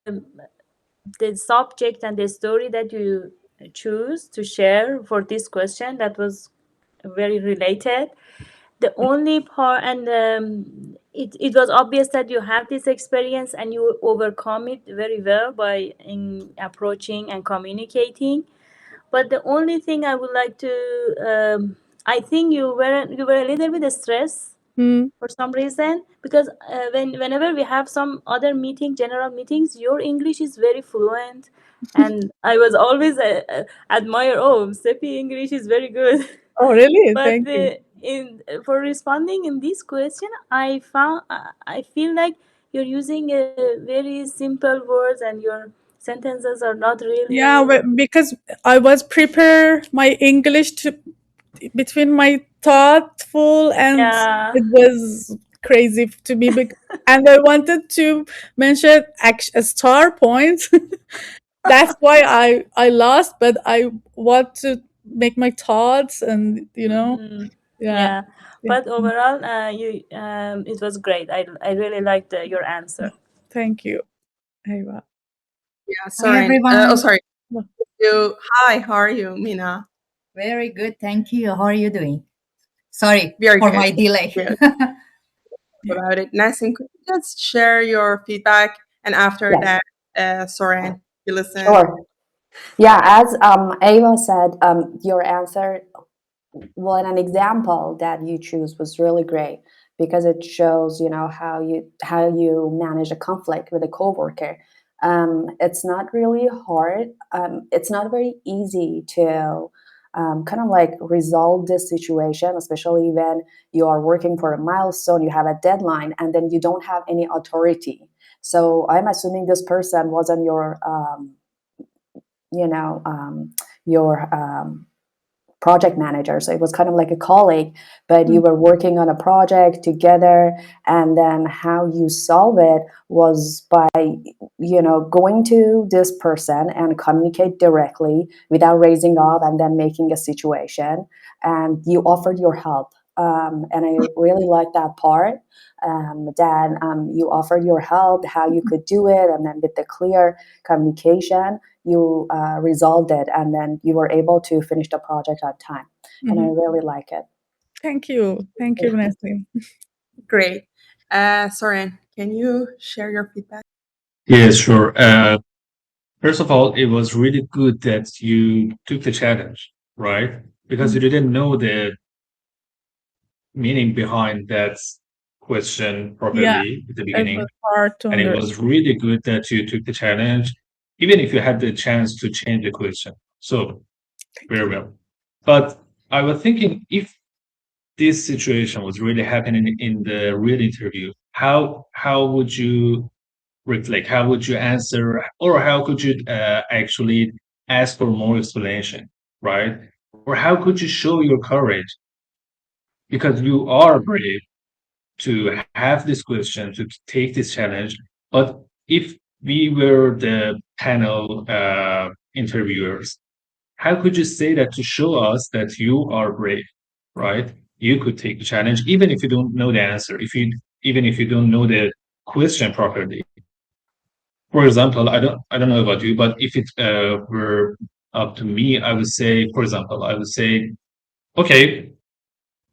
The subject and the story that you choose to share for this question, that was very related. The only part, and it was obvious that you have this experience and you overcome it very well by in approaching and communicating. But the only thing I would like to, I think you were a little bit stressed for some reason, because whenever we have some other meeting, general meetings, your English is very fluent, and I was always admire, oh, Sepi English is very good. Oh, really? But Thank you. in for responding in this question, I feel like you're using very simple words, and your sentences are not Yeah, really. because I was prepare my English to between my thoughtful, and Yeah. it was crazy to me. And I wanted to mention a star point. That's why I lost, but I want to make my thoughts, and Mm, yeah, yeah. yeah. But overall, you it was great. I really liked your answer. Thank you, Ava. Yeah, Hi sorry. Oh, everyone. sorry. You. Hi, how are you, Mina? Very good, thank you. How are you doing? Sorry Very for good. my delay. Good Yeah. about it. Nassim, could you just share your feedback? And after Yes, that, Soren, you listen. sure. Yeah, as Ava said, your answer, well, an example that you choose was really great because it shows, how you manage a conflict with a coworker. It's not really hard. It's not very easy to kind of like resolve this situation, especially when you are working for a milestone, you have a deadline, and then you don't have any authority. So I'm assuming this person wasn't you know, your project manager. So it was kind of like a colleague, but you were working on a project together. And then how you solve it was by, going to this person and communicate directly without raising up and then making a situation. And you offered your help. And I really like that part, that you offered your help, how you could do it, and then with the clear communication, you resolved it, and then you were able to finish the project on time. And I really like it. Thank you. Thank you, Nestle. Great. Soren, can you share your feedback? Yes, sure. First of all, it was really good that you took the challenge, right? Because you didn't know the meaning behind that question Yeah, properly at the it beginning. was hard to And it understand. was really good that you took the challenge, even if you had the chance to change the question. So, very well. But I was thinking, if this situation was really happening in the real interview, how would you reflect? How would you answer, or how could you actually ask for more explanation, right? Or how could you show your courage? Because you are brave to have this question, to take this challenge. But if we were the panel interviewers, how could you say that to show us that you are brave, right? You could take the challenge, even if you don't know the answer, even if you don't know the question properly. For example, I don't know about you, but if it were up to me, I would say, for example, I would say, okay,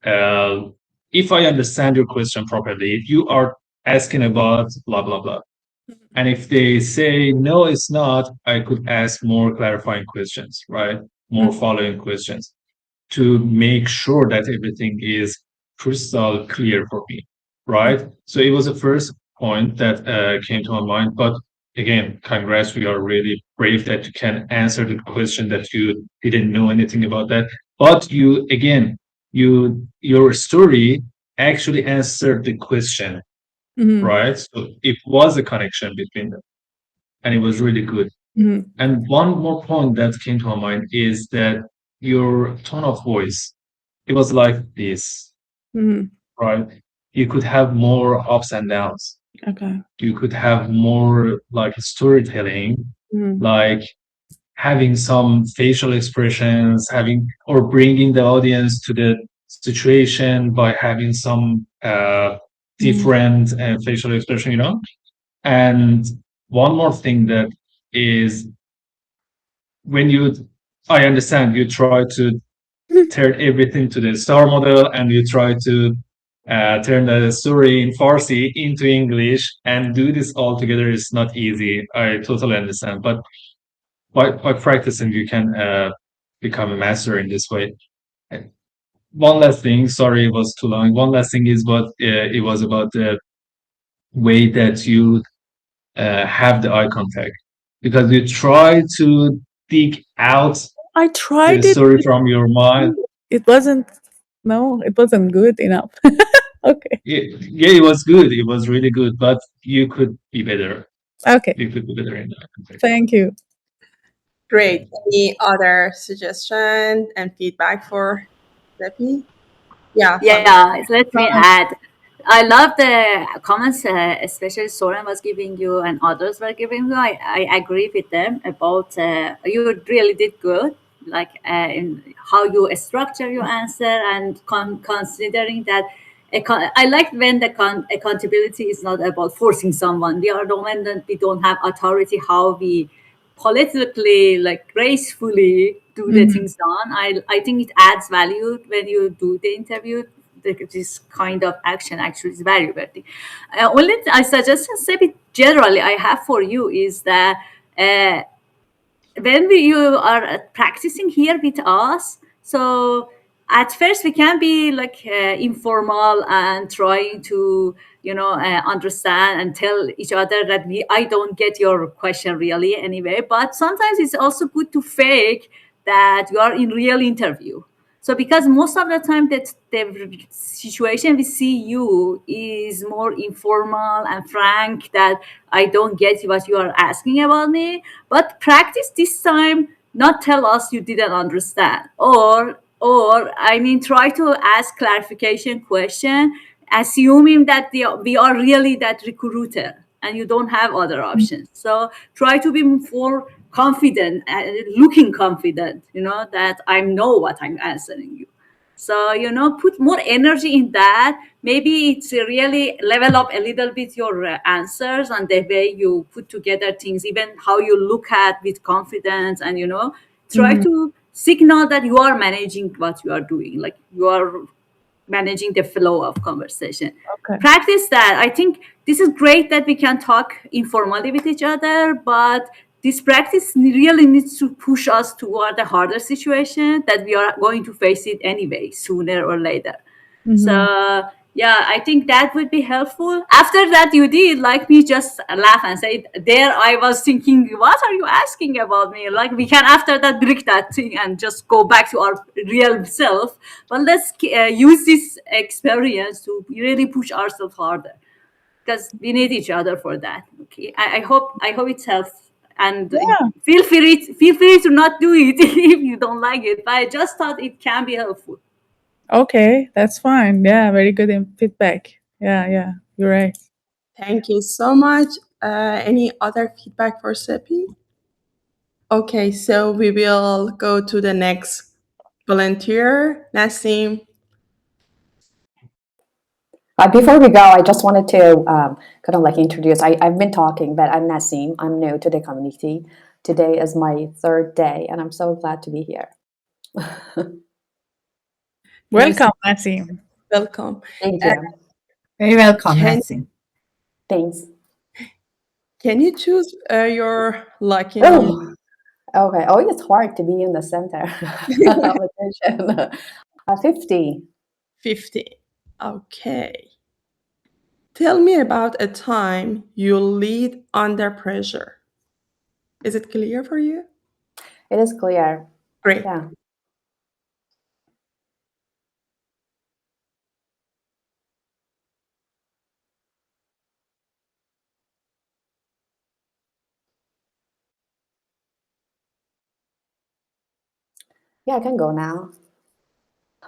uh, if I understand your question properly, you are asking about blah blah blah. And if they say no, it's not, I could ask more clarifying questions, right? More following questions to make sure that everything is crystal clear for me, right? So it was the first point that came to my mind. But again, congrats, we are really brave that you can answer the question that you didn't know anything about that. But you, again, your story actually answered the question, right? So it was a connection between them, and it was really good. And one more point that came to my mind is that your tone of voice, it was like this, right? You could have more ups and downs. Okay. You could have more like storytelling, like having some facial expressions, having or bringing the audience to the situation by having some different facial expression, And one more thing that is when I understand you try to turn everything to the star model and you try to turn the story in Farsi into English and do this all together is not easy. I totally understand. But by practicing, you can become a master in this way. One last thing, sorry, it was too long. One last thing is what it was about the way that you have the eye contact because you try to dig out I the tried it. story from your mind. It wasn't, no, it wasn't good enough. Okay. Yeah, it was good. It was really good, but you could be better. Okay. You could be better in that context. Thank you. Great. Any other suggestion and feedback for Debbie? Yeah, Sana. Yeah, let me add. I love the comments, especially Soren was giving you and others were giving you. I agree with them about you really did good, like in how you structure your answer and considering that. I like when the accountability is not about forcing someone. We are the one that we don't have authority. How we politically, like gracefully do the things done. I think it adds value when you do the interview. This kind of action actually is very worthy. Only I suggest say it generally I have for you is that when you are practicing here with us, so at first we can be like informal and trying to understand and tell each other that I don't get your question really anyway, but sometimes it's also good to fake that you are in real interview. So because most of the time that the situation we see you is more informal and frank, that I don't get what you are asking about me, but practice this time, not tell us you didn't understand, or or I mean try to ask clarification question, assuming that we are really that recruiter and you don't have other options. So try to be more confident, looking confident, that I know what I'm answering you. So put more energy in that. Maybe it's really level up a little bit your answers and the way you put together things, even how you look at with confidence, and try Mhm. to signal that you are managing what you are doing, like you are managing the flow of conversation. Okay. Practice that. I think this is great that we can talk informally with each other, but this practice really needs to push us toward a harder situation that we are going to face it anyway, sooner or later. Mhm. So yeah, I think that would be helpful. After that, you did like me just laugh and say, "There, I was thinking, what are you asking about me?" Like we can after that break that thing and just go back to our real self. But let's use this experience to really push ourselves harder, because we need each other for that. Okay, I hope it helps. And Yeah. feel free to not do it if you don't like it. But I just thought it can be helpful. Okay, that's fine. Yeah, very good feedback. Yeah, yeah, you're right. Thank you so much. Any other feedback for Seppi? Okay, so we will go to the next volunteer, Nassim. Before we go, I just wanted to kind of like introduce. I've been talking, but I'm Nassim. I'm new to the community. Today is my third day, and I'm so glad to be here. Nice to Welcome, Nasim. welcome. Thank Uh, you. Very welcome, can Nassim. Thanks. can you choose your lucky number? Oh, okay. Oh, it's hard to be in the center of attention. 50. 50. Okay. Tell me about a time you lead under pressure. Is it clear for you? It is clear. Great. Yeah. Yeah, I can go now.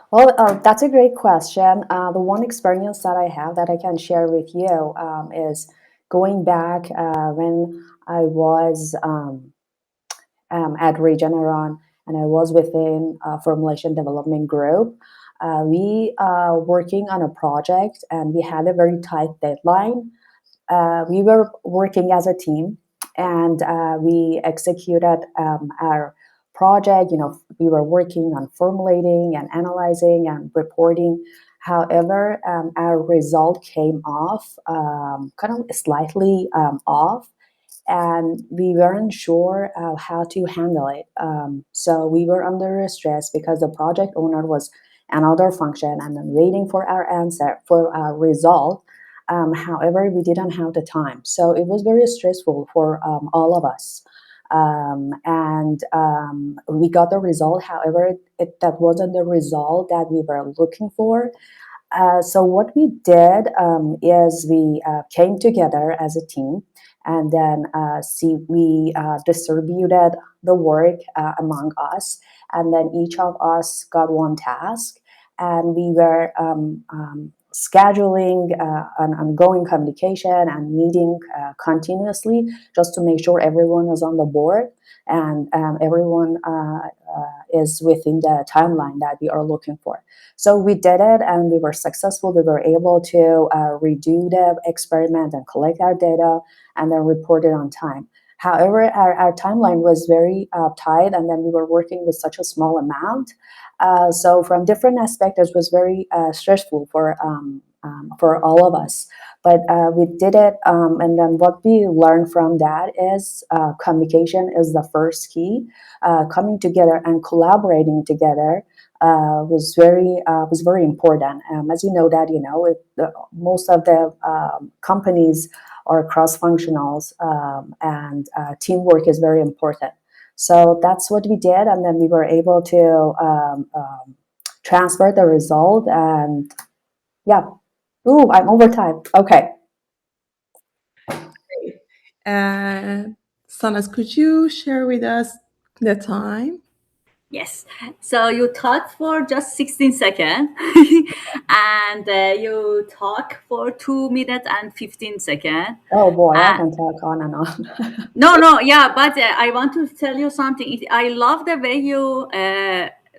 Well, that's a great question. The one experience that I have that I can share with you is going back when I was at Regeneron and I was within a formulation development group. We working on a project and we had a very tight deadline. We were working as a team and we executed our project. We were working on formulating and analyzing and reporting. However, our result came off kind of slightly off, and we weren't sure how to handle it. So we were under stress because the project owner was another function and then waiting for our answer for our result. However, we didn't have the time, so it was very stressful for all of us. And we got the result. However, that wasn't the result that we were looking for. So what we did is we came together as a team, and then we distributed the work among us, and then each of us got one task, and we were scheduling an ongoing communication and meeting continuously just to make sure everyone is on the board and everyone is within the timeline that we are looking for. So we did it and we were successful. We were able to redo the experiment and collect our data and then report it on time. However, our timeline was very tight, and then we were working with such a small amount. So from different aspects, it was very stressful for all of us. But we did it, and then what we learned from that is communication is the first key. Coming together and collaborating together was very important. As you know that most of the companies are cross functionals, and teamwork is very important. So that's what we did, and then we were able to transfer the result. And yeah, ooh, I'm over time. Okay. Uh, Sanas, could you share with us the time? Yes. So you talk for just 16 seconds and you talk for 2 minutes and 15 seconds. Oh boy, I Uh, can talk on and on. no, yeah, but I want to tell you something. I love the way you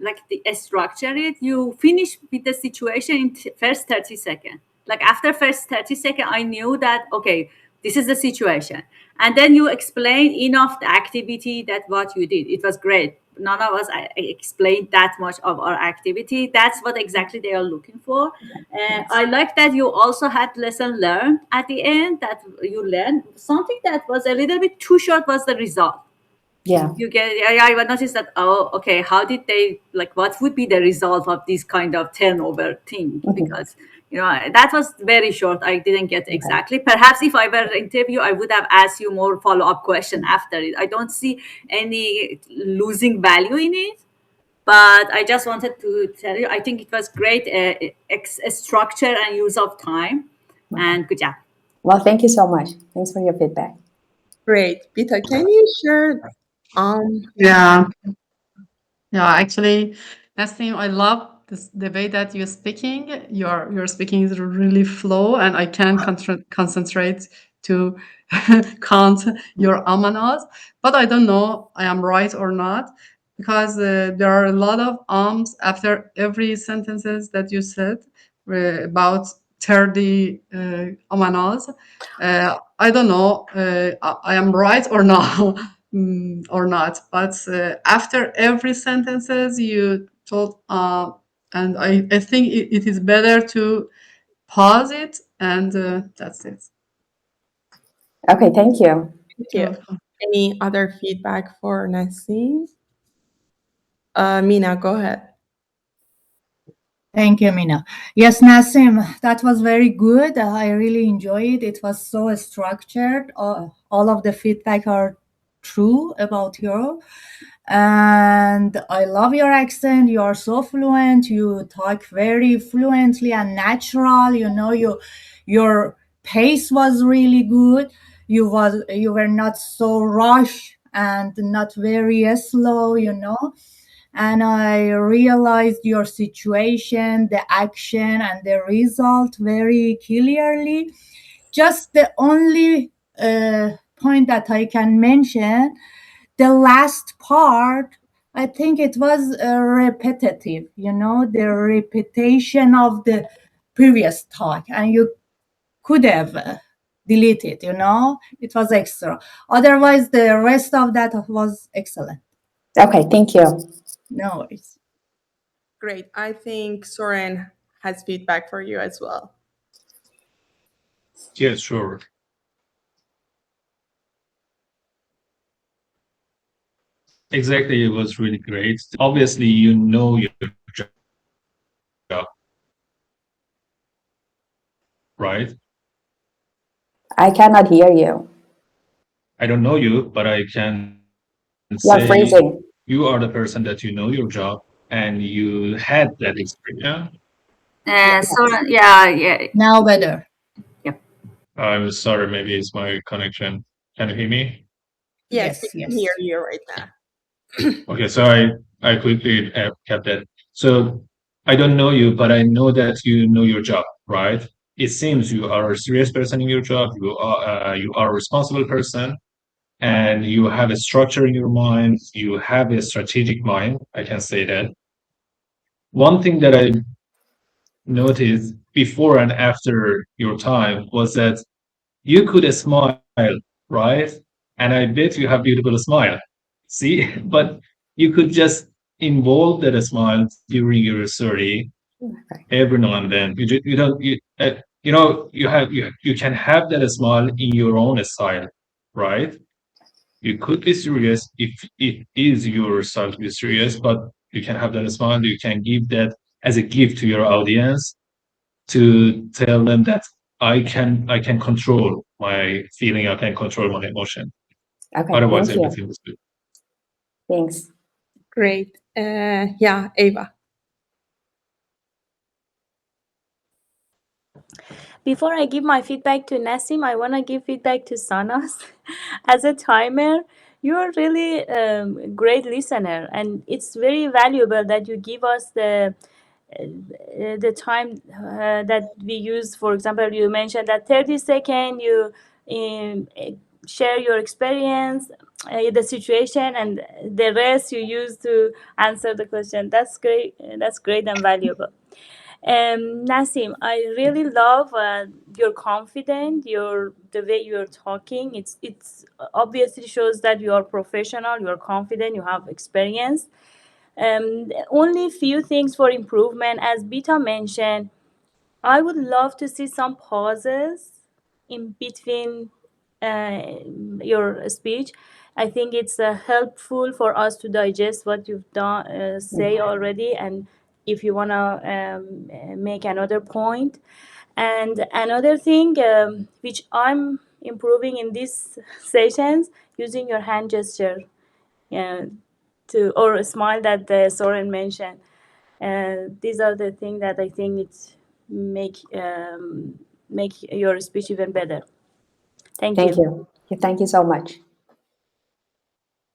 like structure it. You finish with the situation in first 30 seconds. Like after first 30 seconds, I knew that okay, this is the situation, and then you explain enough the activity that what you did. It was great. None of us I explained that much of our activity. That's what exactly they are looking for. Thanks. I like that you also had lesson learned at the end, that you learned something that was a little bit too short was the result. Yeah. You get, I would notice that, oh, okay, how did they, like, what would be the result of this kind of turnover thing? Mhm. Because, that was very short. I didn't get Okay. exactly. Perhaps if I were interview, I would have asked you more follow-up question after it. I don't see any losing value in it, but I just wanted to tell you, I think it was great structure and use of time, Okay. and good job. Well, thank you so much. Thanks for your feedback. Great. Vita, can you share Yeah. Yeah, actually, Nassim, I love the way that you're speaking. Your speaking is really flow, and I can concentrate to count your amanas. But I don't know I am right or not, because there are a lot of after every sentences that you said, about 30 amanas. I don't know I am right or not. Or not. But after every sentences you told, and I think it is better to pause it, and that's it. Okay, thank you. thank You're you. welcome. Any other feedback for Nassim? Mina, go ahead. Thank you, Mina. Yes, Nassim, that was very good. I really enjoyed it. It was so structured. All of the feedback are true about you. And I love your accent. You are so fluent. You talk very fluently and natural. Your pace was really good. You were not so rush and not very slow. And I realized your situation, the action, and the result very clearly. Just the only point that I can mention, the last part, I think it was repetitive, the repetition of the previous talk, and you could have deleted, it was extra. Otherwise, the rest of that was excellent. Okay, thank you. No worries. Great. I think Soren has feedback for you as well. Yes, sure. Exactly, it was really great. Obviously, you know your job, right? I cannot hear you. I don't know you, but I can You're say freezing. you are the person that you know your job and you had that experience. Yes. So yeah. Now better. Yep. I'm sorry, maybe it's my connection. Can you hear me? Yes, we Yes, can hear yes. you right now. Okay, so I quickly kept that. So I don't know you, but I know that you know your job, right? It seems you are a serious person in your job. You are a responsible person, and you have a structure in your mind. You have a strategic mind. I can say that. One thing that I noticed before and after your time was that you could smile, right? And I bet you have beautiful smile. See, but you could just involve that smile during your study Okay. every now and then. You don't you can have that smile in your own style, right? You could be serious if it is your style to be serious, but you can have that smile. You can give that as a gift to your audience to tell them that I can control my feeling, I can control my emotion. Okay, Otherwise, thank you. everything was good. Thanks. Great. Yeah, Ava. Before I give my feedback to Nassim, I want to give feedback to Sanas. As a timer, You're really great listener, and it's very valuable that you give us the time that we use. For example, you mentioned that 30 second you um, eh, share your experience, the situation, and the rest you use to answer the question. That's great. That's great and valuable. Nasim, I really love your confidence, your the way you're talking. It's obviously shows that you are professional, you are confident, you have experience. Only few things for improvement, as Beta mentioned. I would love to see some pauses in between uh, your speech. I think it's helpful for us to digest what you've done, say already, and if you wanna make another point. And another thing which I'm improving in these sessions, using your hand gesture, yeah, to or a smile that Soren mentioned. These are the things that I think it's make your speech even better. Thank Thank you. you. Thank you so much.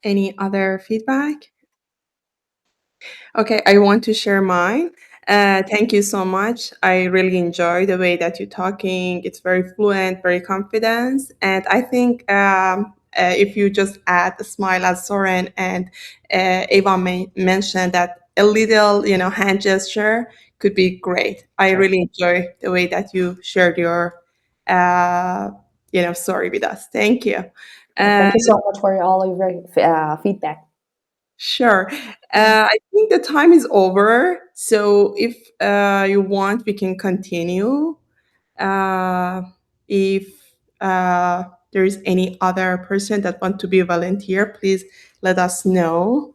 Any other feedback? Okay, I want to share mine. Thank you so much. I really enjoy the way that you're talking. It's very fluent, very confident. And I think if you just add a smile, as Soren and Ava mentioned, that a little, hand gesture could be great. I Sure. really enjoy the way that you shared your, uh, story with us. Thank you. Uh, Thank you so much for all of your feedback. Sure. I think the time is over. So if you want, we can continue. Uh, if there is any other person that want to be a volunteer, please let us know.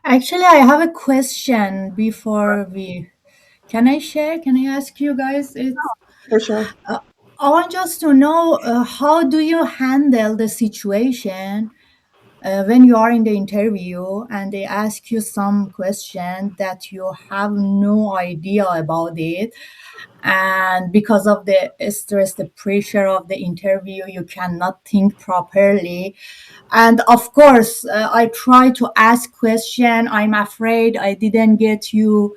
Actually, I have a question before we. Can I share? Can I ask you guys? It's. For sure. I want just to know how do you handle the situation when you are in the interview and they ask you some question that you have no idea about it, and because of the stress, the pressure of the interview, you cannot think properly. And of course, I try to ask question. I'm afraid I didn't get you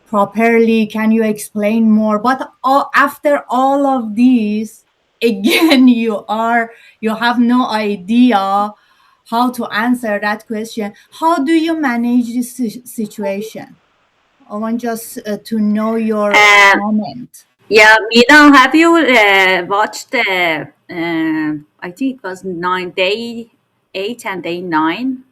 properly. Can you explain more? But after all of these, again, you have no idea how to answer that question. How do you manage this situation? I want just to know your Uh, comment. yeah, Mina, have you watched the, I think it was 9 day 8 and day 9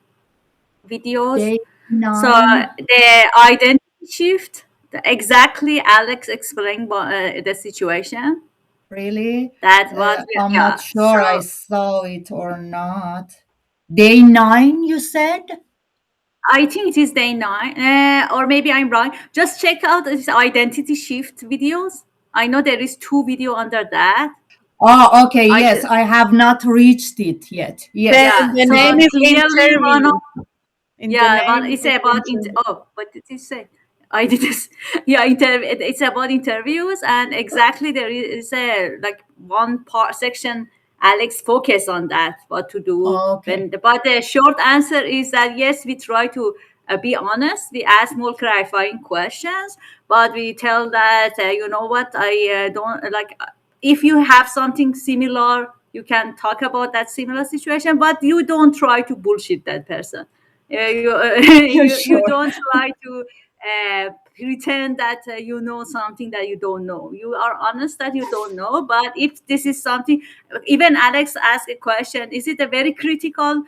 videos? Day So 9, the identity shift, exactly Alex explained the situation. really? That was, I'm not yeah. sure I So saw it or not. Day 9, you said? I think it is day 9, or maybe I'm wrong. Just check out this identity shift videos. I know there is 2 video under that. Oh, okay. I Yes, I have not reached it yet. The Yes. Yeah. the So name So, is clearly one. interview. In the Yeah, one name it's is about interview. oh, what did you say? I did this. Yeah, it's about interviews, and exactly there is a like one part section. Alex focus on that, what to do okay. when. But the short answer is that yes, we try to be honest. We ask more clarifying questions, but we tell that you know what, I don't like. If you have something similar, you can talk about that similar situation, but you don't try to bullshit that person. You Sure. don't try to pretend that you know something that you don't know. You are honest that you don't know. But if this is something, even Alex asked a question: is it a very critical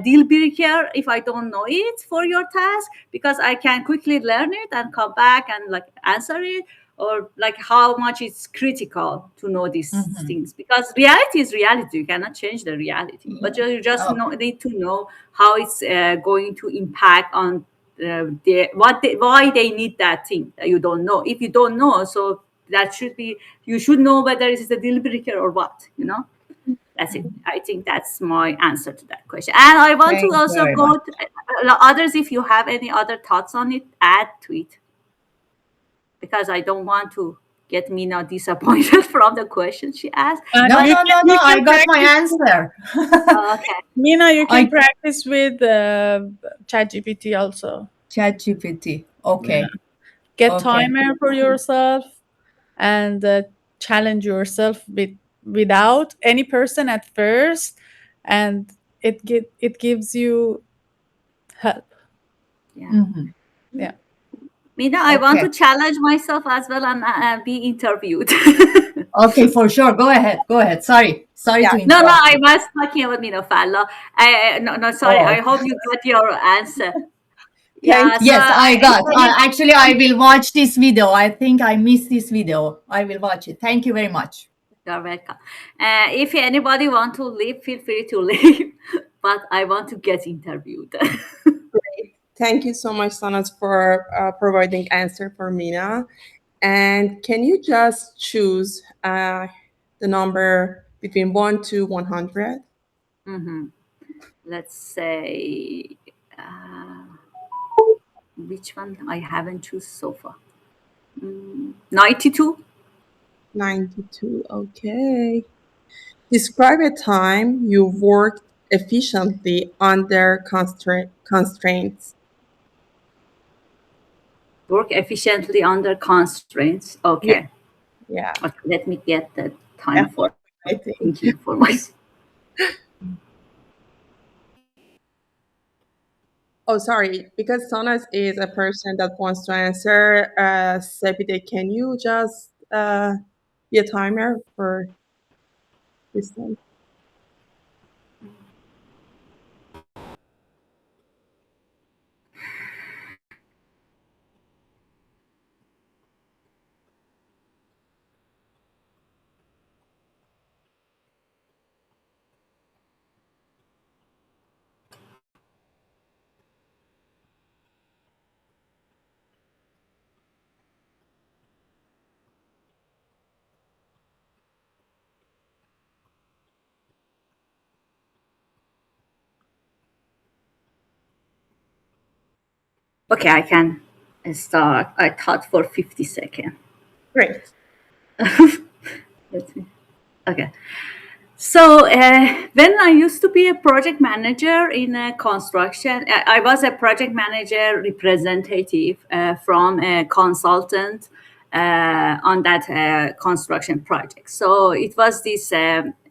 deal breaker if I don't know it for your task? Because I can quickly learn it and come back and like answer it, or like how much it's critical to know these Hmm. things, because reality is reality. You cannot change the reality, but Yeah. you just Okay. need to know how it's going to impact on why they need that thing that you don't know. If you don't know, so that should be, you should know whether it's a deal breaker or what. That's it. I think that's my answer to that question. And I want to Thank you also very go much. to others. If you have any other thoughts on it, add to it, because I don't want to. get Mina disappointed from the question she asked. No, You no, can no, you no. I can got my practice, answer. Okay. Mina. You can I practice with ChatGPT also. ChatGPT. Yeah. Okay. Get Okay. timer for yourself and challenge yourself without any person at first, and it gives you help. Yeah. Mhm. Yeah. Mina, I want Okay. to challenge myself as well and be interviewed. Okay, for sure. Go ahead. Go ahead. Sorry. Sorry Yeah. to No, interrupt I you. was talking about Mina Falla. No, sorry. I Oh, hope you got your answer. Thank Yeah. So yes, I if got. any, Actually, I will watch this video. I think I missed this video. I will watch it. Thank you very much. you're welcome. If anybody want to leave, feel free to leave. But I want to get interviewed. Thank you so much, Sanas, for providing answer for Mina. And can you just choose the number between 1 to 100? Hmm. Let's say which one I haven't choose so far. 92. 92. Okay. Describe a time you worked efficiently under constraints. Work efficiently under constraints. Yeah. Okay. Yeah. Okay. Let me get the Yeah. time for I think. thinking for myself. Oh, sorry. Because Sonas is a person that wants to answer. Sepide, can you just be a timer for this one? Okay, I can start. I thought for 50 seconds. Great. Let me. Okay. So when I used to be a project manager in a construction, I was a project manager representative from a consultant on that construction project. So it was this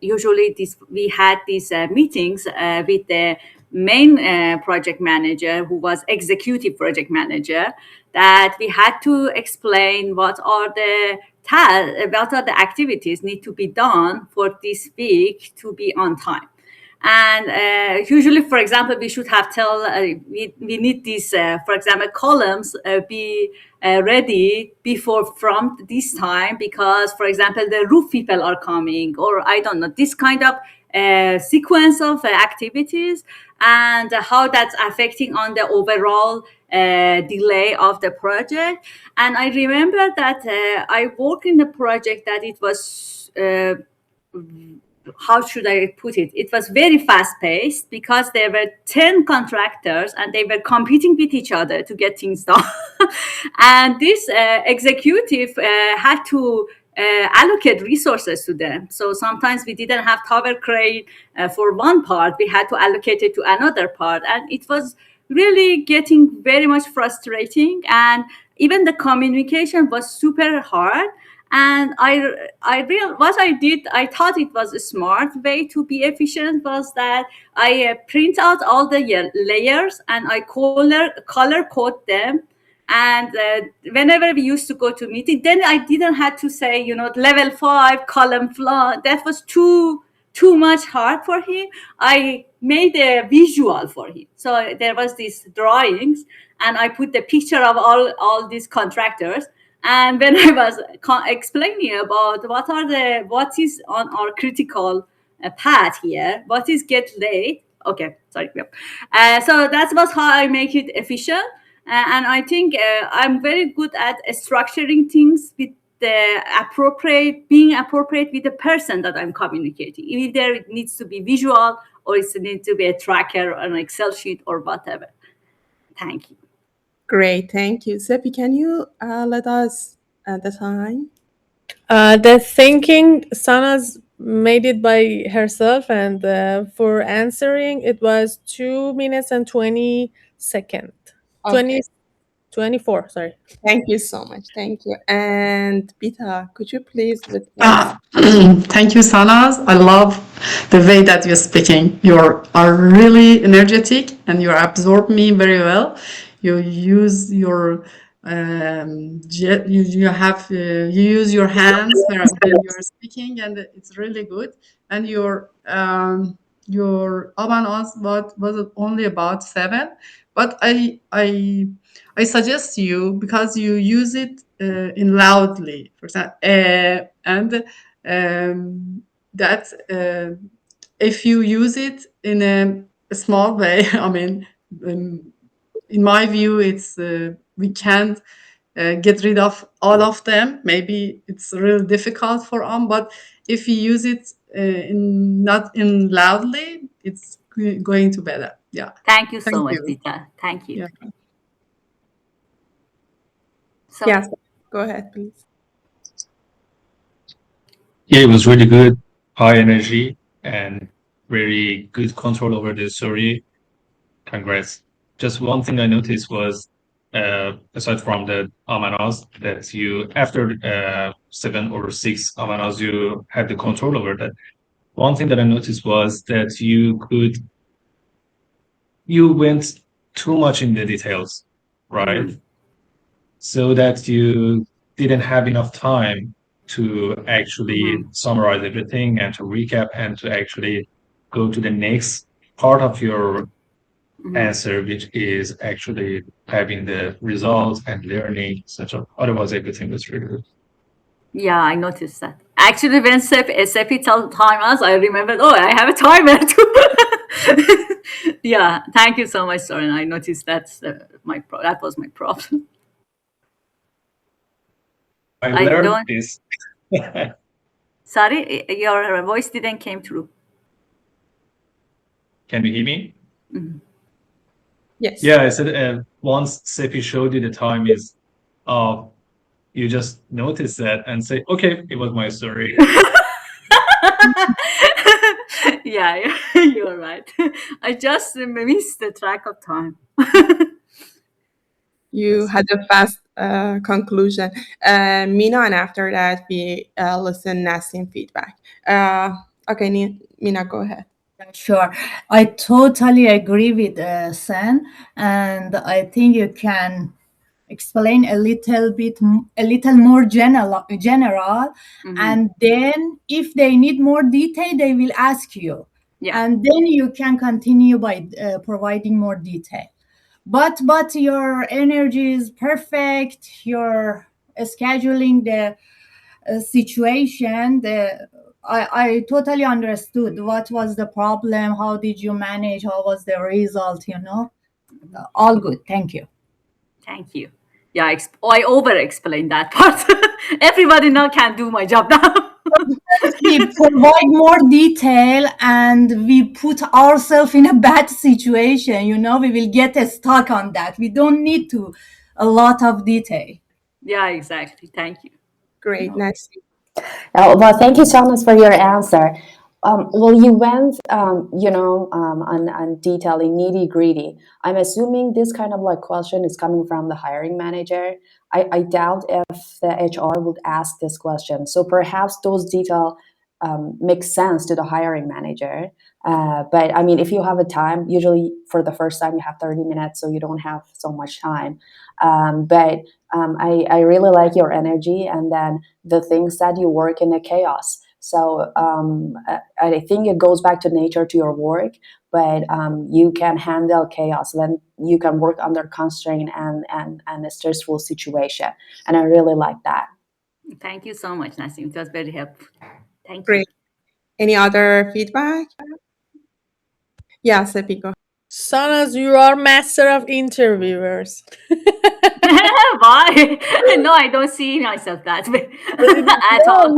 usually this we had these meetings with the main project manager who was executive project manager, that we had to explain what are the what are the activities need to be done for this week to be on time. And usually, for example, we should have tell we need these for example columns be ready before from this time, because for example the roof people are coming, or I don't know, this kind of sequence of activities, and how that's affecting on the overall delay of the project. And I remember that I worked in a project that it was how should I put it? It was very fast paced because there were 10 contractors and they were competing with each other to get things done. And this executive had to allocate resources to them. So sometimes we didn't have tower crane for one part, we had to allocate it to another part. And it was really getting very much frustrating. And even the communication was super hard. And what I did, I thought it was a smart way to be efficient, was that I print out all the layers and I color code them. And whenever we used to go to meeting, then I didn't have to say, level 5 column floor. That was too much hard for him. I made a visual for him. So there was these drawings, and I put the picture of all these contractors. And when I was explaining about what is on our critical path here, what is get late. Okay, sorry. Yeah. So that was how I make it efficient. And I think I'm very good at structuring things with the being appropriate with the person that I'm communicating. If there needs to be visual, or it needs to be a tracker, an Excel sheet, or whatever. Thank you. Great. Thank you. Seppi, can you let us at the time? The thinking, Sana's made it by herself, and for answering, it was 2 minutes and 20 seconds. Okay. 20, 24, sorry. Thank you so much. Thank you. And Bita, could you please let us? Ah, thank you, Sanas. I love the way that you're speaking. You are really energetic and you absorb me very well. You use your you have you use your hands when you're speaking, and it's really good. And your abanos was only about 7, but I suggest you because you use it in loudly, for example, and that if you use it in a small way, I mean, um, in my view, it's we can't get rid of all of them. Maybe it's really difficult for but if you use it in not in loudly, it's going to better. Yeah. Thank you so Thank much, you. Vita. Thank you. Yeah. So, Yes, go ahead, please. Yeah, it was really good, high energy, and very good control over the story. Congrats. Just one thing I noticed was, aside from the amanas, that you, after 7 or 6 amanas, you had the control over that. One thing that I noticed was that you went too much in the details, right? So that you didn't have enough time to actually summarize everything and to recap and to actually go to the next part of your answer, which is actually having the results and learning, etc. Otherwise, everything was really good. yeah, I noticed that. Actually, when Sepi told timers, I remembered, oh, I have a timer too. Yeah, thank you so much, Soren. I noticed that's that was my problem. I I learned don't. this. Sorry, your voice didn't came through. Can you hear me? Yes. Yeah, I said once Sepi showed you the time is you just notice that and say, okay, it was my story. Yeah, you're right. I just missed the track of time. You had a fast conclusion. Mina, and after that, we listen Nassim feedback. Okay, Mina, go ahead. Sure. I totally agree with Sen, and I think you can explain a little bit, a little more general, and then if they need more detail, they will ask you, Yeah. and then you can continue by providing more detail. But your energy is perfect. You're scheduling the situation. I totally understood what was the problem, how did you manage, how was the result, all good. Thank you. Thank you. Yeah, I over explained that part. Everybody now can do my job now. We provide more detail and we put ourselves in a bad situation, we will get stuck on that. We don't need to a lot of detail. Yeah, exactly. Thank you. Great, Nassim. Well, thank you so much for your answer. Well, you went, on detailing nitty gritty. I'm assuming this kind of like question is coming from the hiring manager. I doubt if the HR would ask this question. So perhaps those detail make sense to the hiring manager. But I mean, if you have a time, usually for the first time you have 30 minutes, so you don't have so much time. But I really like your energy, and then the things that you work in a chaos. So I think it goes back to nature, to your work, but you can handle chaos. Then you can work under constraint and a stressful situation. And I really like that. Thank you so much, Nassim. It was very helpful. Thank you. Great. Any other feedback? Yeah, Sepi, go. Sanas, you are master of interviewers. Why? No, I don't see myself that way at all.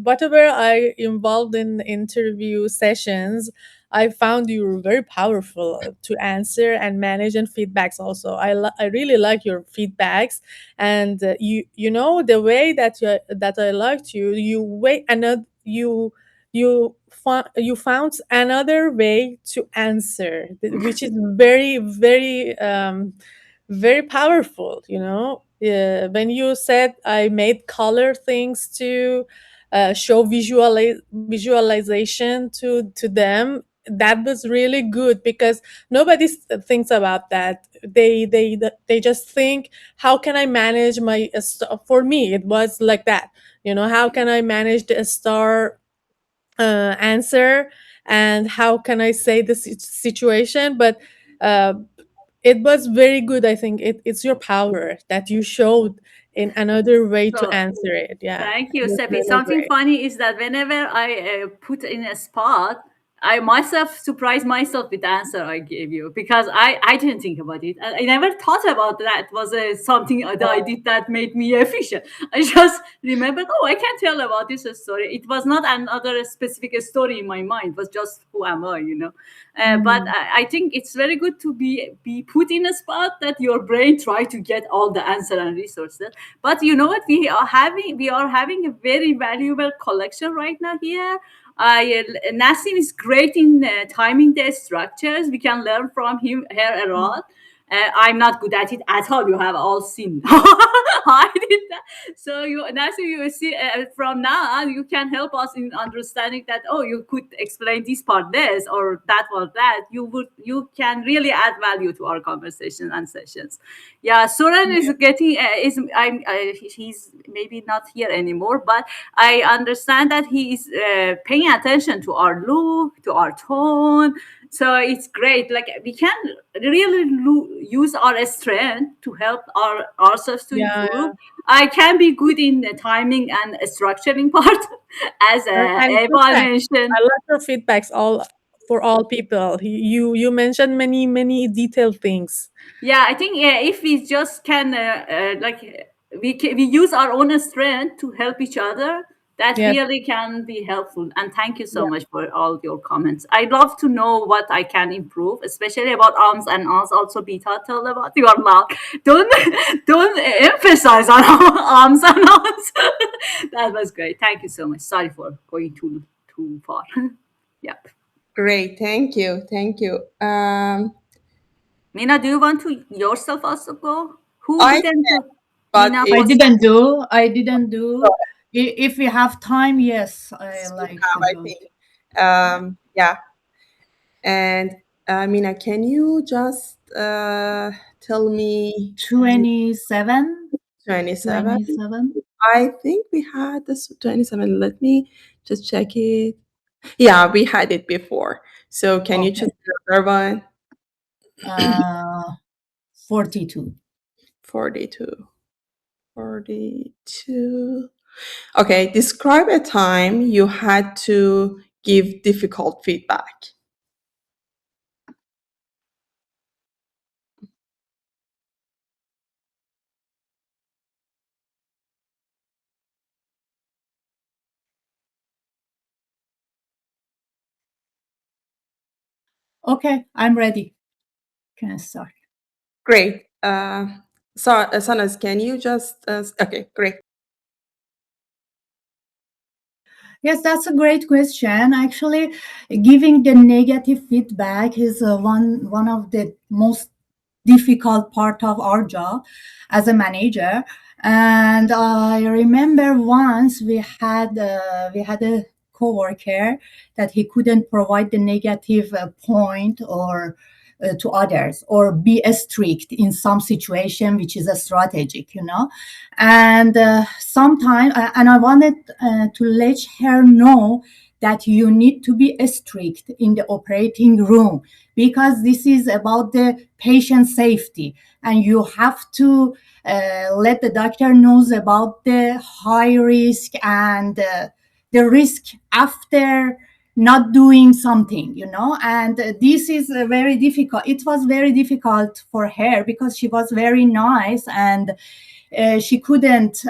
Whatever I involved in interview sessions, I found you were very powerful to answer and manage, and feedbacks also. I really like your feedbacks, and you know the way that that I liked you. You wait another you found another way to answer, which is very very very powerful. You know, when you said I made color things to show visualization to them, that was really good because nobody thinks about that. They just think, how can I manage my for me it was like that, you know, how can I manage the star answer, and how can I say the situation. But uh, it was very good. I think it's your power that you showed in another way to So answer it. Yeah, thank you, it was Sepi. really Something great. funny is that whenever I put in a spot, I myself surprise myself with the answer I gave you because I didn't think about it. I never thought about that was something that I did that made me efficient. I just remembered, oh, I can tell about this story. It was not another specific story in my mind. It was just who am I, you know. But Mhm. I think it's very good to be put in a spot that your brain try to get all the answer and resources. But you know what? We are having a very valuable collection right now here. Nassim is great in timing the structures. We can learn from him here a lot. I'm not good at it at all. You have all seen. I did that. So Nassim, you see, from now on, you can help us in understanding that. Oh, you could explain this part this or that or that. You can really add value to our conversation and sessions. Yeah, Suran is getting is he's maybe not here anymore, but I understand that he is paying attention to our look, to our tone. So it's great. Like we can really use our strength to help ourselves to Yeah, improve. I can be good in the timing and structuring part, as and Eva feedback. mentioned. I like your feedbacks all for all people. You mentioned many detailed things. Yeah, I think if we just can we use our own strength to help each other, that Yes. really can be helpful. And thank you so Yeah. much for all your comments. I'd love to know what I can improve, especially about arms and arms. Also, Beta, tell about your mouth. Don't don't emphasize on arms and arms. That was great. Thank you so much. Sorry for going too far. Yep. Great. Thank you. Thank you. Mina, do you want to yourself also go? Who I didn't go? but Mina if I first. didn't do. I didn't do. If we have time, yes, I we like have, to I do. think. Yeah. And Mina, can you just tell me 27, 27? 27. I think we had this 27. Let me just check it. Yeah, we had it before. So can you Okay. choose another one? Uh, 42. 42. 42. Okay, describe a time you had to give difficult feedback. Okay, I'm ready. Can I start? Great. Sanas, can you just okay, great. Yes, that's a great question. Actually, giving the negative feedback is one of the most difficult part of our job as a manager. And I remember once we had a coworker that he couldn't provide the negative point or to others or be strict in some situation which is a strategic, and sometime and I wanted to let her know that you need to be strict in the operating room because this is about the patient safety and you have to let the doctor knows about the high risk and the risk after not doing something, and this is very difficult. It was very difficult for her because she was very nice and she couldn't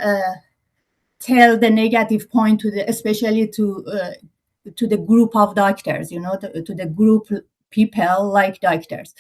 tell the negative point to especially to to the group of doctors, to the group people like doctors.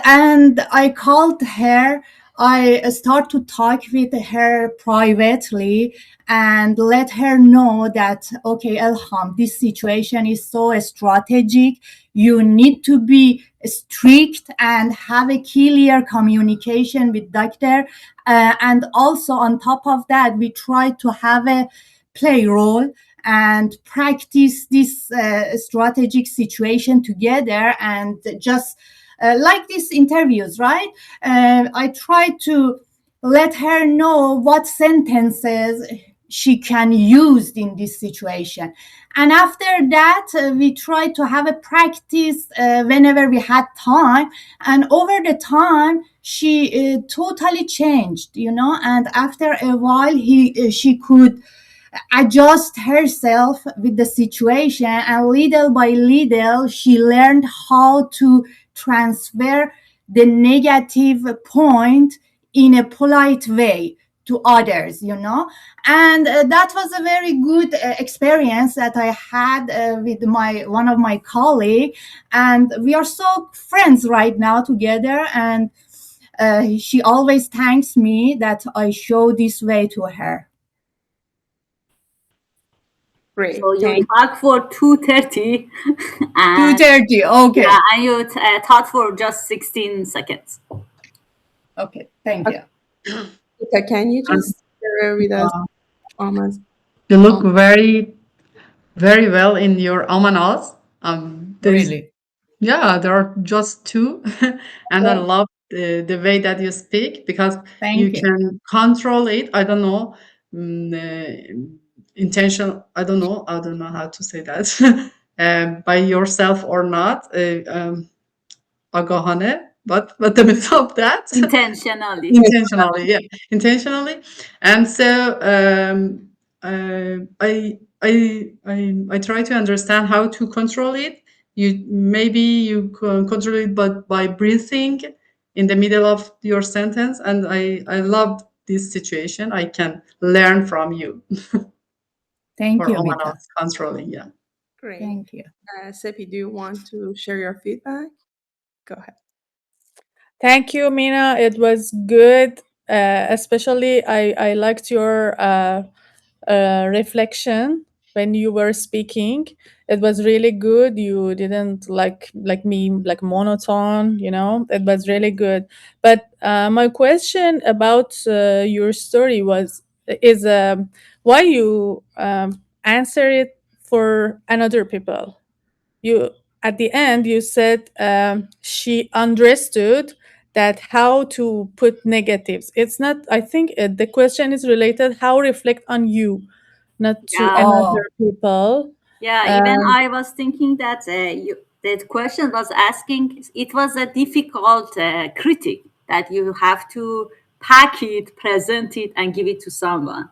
And I called her. I start to talk with her privately and let her know that, okay, Elham, this situation is so strategic. You need to be strict and have a clear communication with doctor. And also on top of that, we try to have a play role and practice this strategic situation together, and just like these interviews, right? I try to let her know what sentences she can use in this situation. And after that, we try to have a practice whenever we had time. And over the time, she totally changed, and after a while, she could adjust herself with the situation, and little by little she learned how to transfer the negative point in a polite way to others, and that was a very good experience that I had with my one of my colleagues, and we are so friends right now together, and she always thanks me that I show this way to her. Great. So you Thank talk for 2:30, and 2:30, yeah, okay. and you taught for just 16 seconds. Okay, thank you. you. Can you And, just share with us uh, Alma's you look very, very well in your almanaz. There's Really? Yeah, there are just two, and I Oh, love the way that you speak because you thank you. can control it. I don't know, intention. I don't know how to say that, by yourself or not. Agahane, but the middle of that. Intentionally. Intentionally, yeah, intentionally. And so I try to understand how to control it. You can control it, but by breathing in the middle of your sentence. And I love this situation. I can learn from you Thank for you, overall Mita. controlling. Yeah. Great. Thank you. Sepi, do you want to share your feedback? Go ahead. Thank you, Mina. It was good. Especially, I liked your reflection when you were speaking. It was really good. You didn't like me like monotone. It was really good. But my question about your story is why you answer it for another people. You At the end you said she understood that how to put negatives. It's not, I think, the question is related how reflect on you, not to Yeah. another Oh, people. Yeah, even um, I was thinking that that question was asking, it was a difficult critic that you have to pack it, present it, and give it to someone.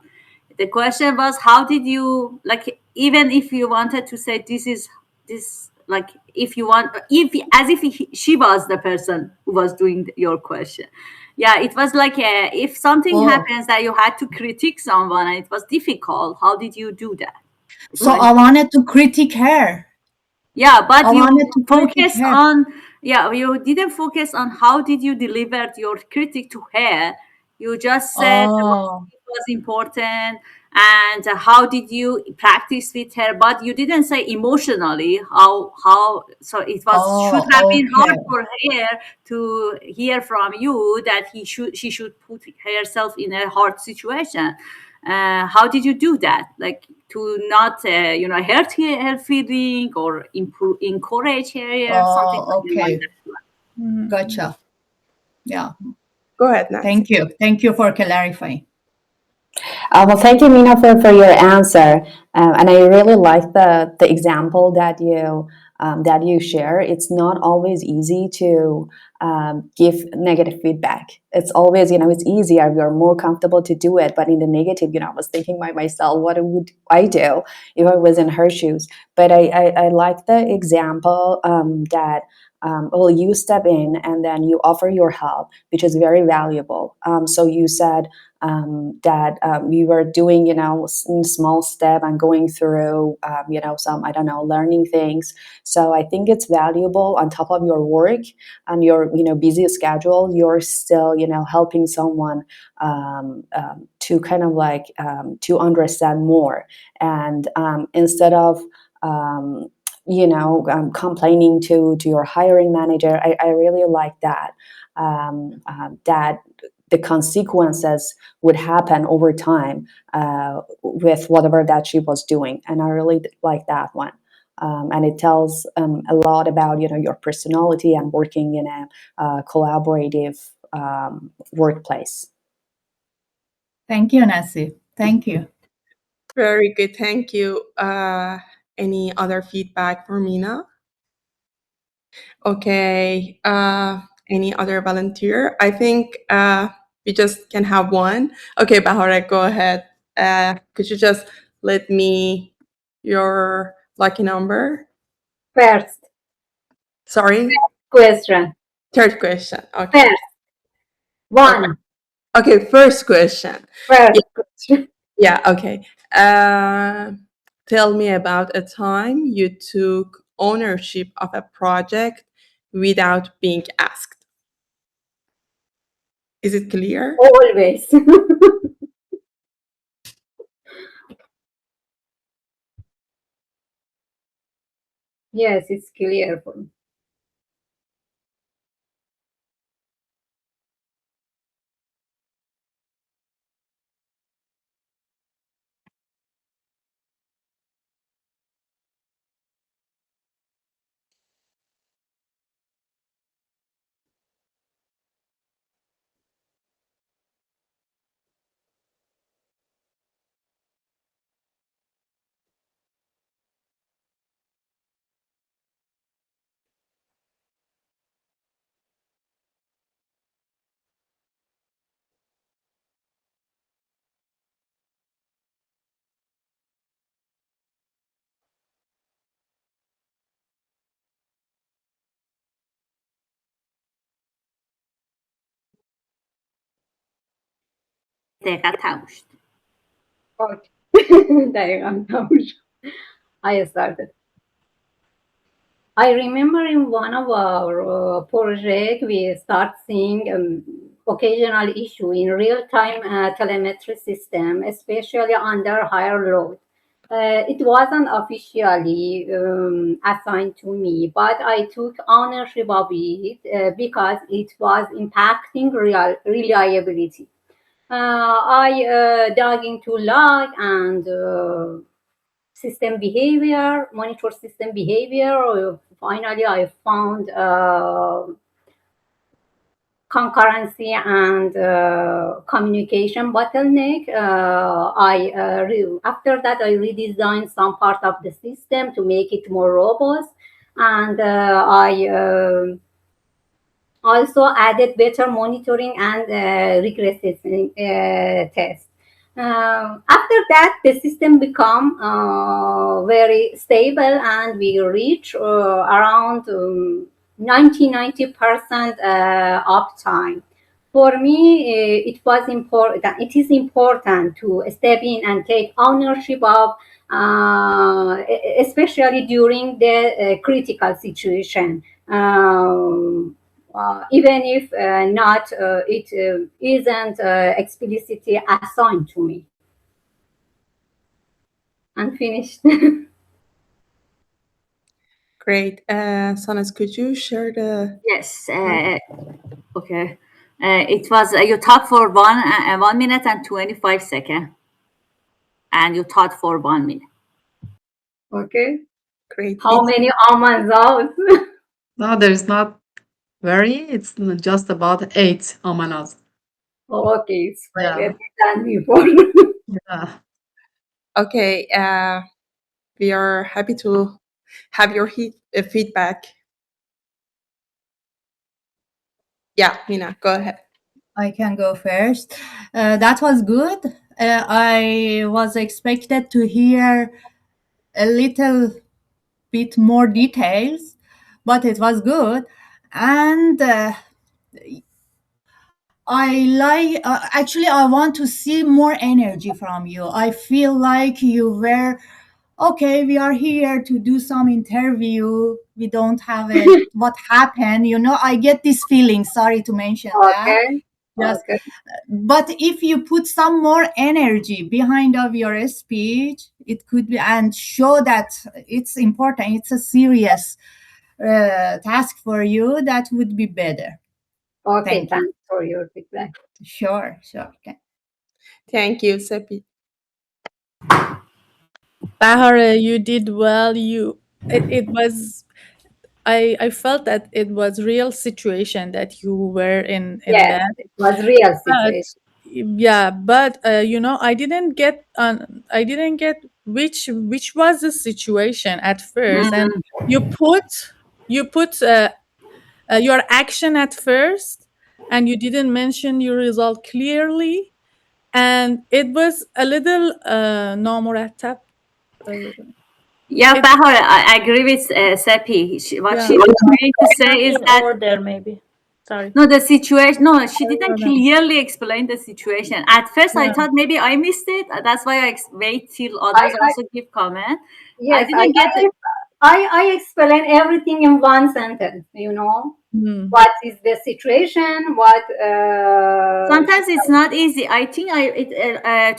The question was, how did you, like, even if you wanted to say this is this, like, if you want, if as if she was the person who was doing your question. Yeah, it was like if something oh. happens that you had to critique someone and it was difficult, how did you do that? So Like, I wanted to critique her. yeah, I but you wanted to critique focus her. on, yeah, you didn't focus on how did you deliver your critic to her. You just said what Oh, was important and how did you practice with her, but you didn't say emotionally how. So it was should have oh, been okay. hard for her to hear from you that she should put herself in a hard situation. How did you do that, like, to not hurt her feeling or improve encourage her, something Oh, like okay. that? mm, Gotcha. Yeah. Go ahead, Naz. Thank you. Thank you for clarifying. Well, thank you, Mina, for your answer. And I really like the example that you share. It's not always easy to give negative feedback. It's always, it's easier. We are more comfortable to do it. But in the negative, I was thinking by myself, what would I do if I was in her shoes? But I like the example that. Well, you step in and then you offer your help, which is very valuable. So you said that we were doing, in small step and going through, some, I don't know, learning things. So I think it's valuable on top of your work and your, busy schedule, you're still, helping someone to kind of like to understand more. And instead of complaining to your hiring manager, I really like that, that the consequences would happen over time with whatever that she was doing. And I really like that one. And it tells a lot about your personality and working in a collaborative workplace. Thank you, Nancy. Thank you. Very good. Thank you. Any other feedback for Mina? Okay. Any other volunteer? I think we just can have one. Okay, Bahare, go ahead. Could you just let me your lucky number? First Sorry, question. third question. Okay. First one. Okay, first question. First question. Yeah, okay. Tell me about a time you took ownership of a project without being asked. Is it clear? Always. Yes, it's clear for me. دقیقا تموم شد. Okay. دقیقاً تموم شد. I started. I remember in one of our project, we start seeing occasional issue in real-time telemetry system, especially under higher load. It wasn't officially assigned to me, but I took ownership of it because it was impacting reliability. I dug into log and system behavior, monitor system behavior. Finally, I found concurrency and communication bottleneck. After that, I redesigned some part of the system to make it more robust, and I also added better monitoring and regression tests. After that, the system become very stable, and we reach around 90% uptime. For me, it was important. It is important to step in and take ownership of, especially during the critical situation. Even if not, it isn't explicitly assigned to me. I'm finished. Great. Sanas, could you share the... Yes. Okay. It was you talked for 1 minute and 25 seconds, and you taught for 1 minute. Okay. Great. How many almonds out? No, there's not very. It's just about 8 amanas. Okay, it's Yeah. better than before. Yeah. Okay. We are happy to have your feedback. Yeah, Mina, go ahead. I can go first. That was good. I was expected to hear a little bit more details, but it was good. And actually I want to see more energy from you. I feel like you were okay, we are here to do some interview. We don't have it. What happened? I get this feeling. Sorry to mention that. Okay. Just, Okay. but if you put some more energy behind of your speech, it could be and show that it's important. It's a serious task for you. That would be better. Okay. Thank you. Thanks for your feedback. Sure, sure. Okay. Thank you, Sepi. Bahar, you did well. It was I felt that it was real situation that you were in Yes, that. it was real But situation. yeah, but I didn't get which was the situation at first, and Mhm. you put your action at first, and you didn't mention your result clearly, and it was a little نامرتب. Uh, Yeah, it Bahar, I agree with Seppi. What Yeah, she's trying to say Not is in that order, maybe. Sorry. no, the situation. No, she I didn't don't know. clearly explain the situation. At first, I Yeah, thought maybe I missed it. That's why I wait till I, others I also give comment. I yes, didn't get the. I explain everything in one sentence. mm, What is the situation? What Sometimes it's not easy. I think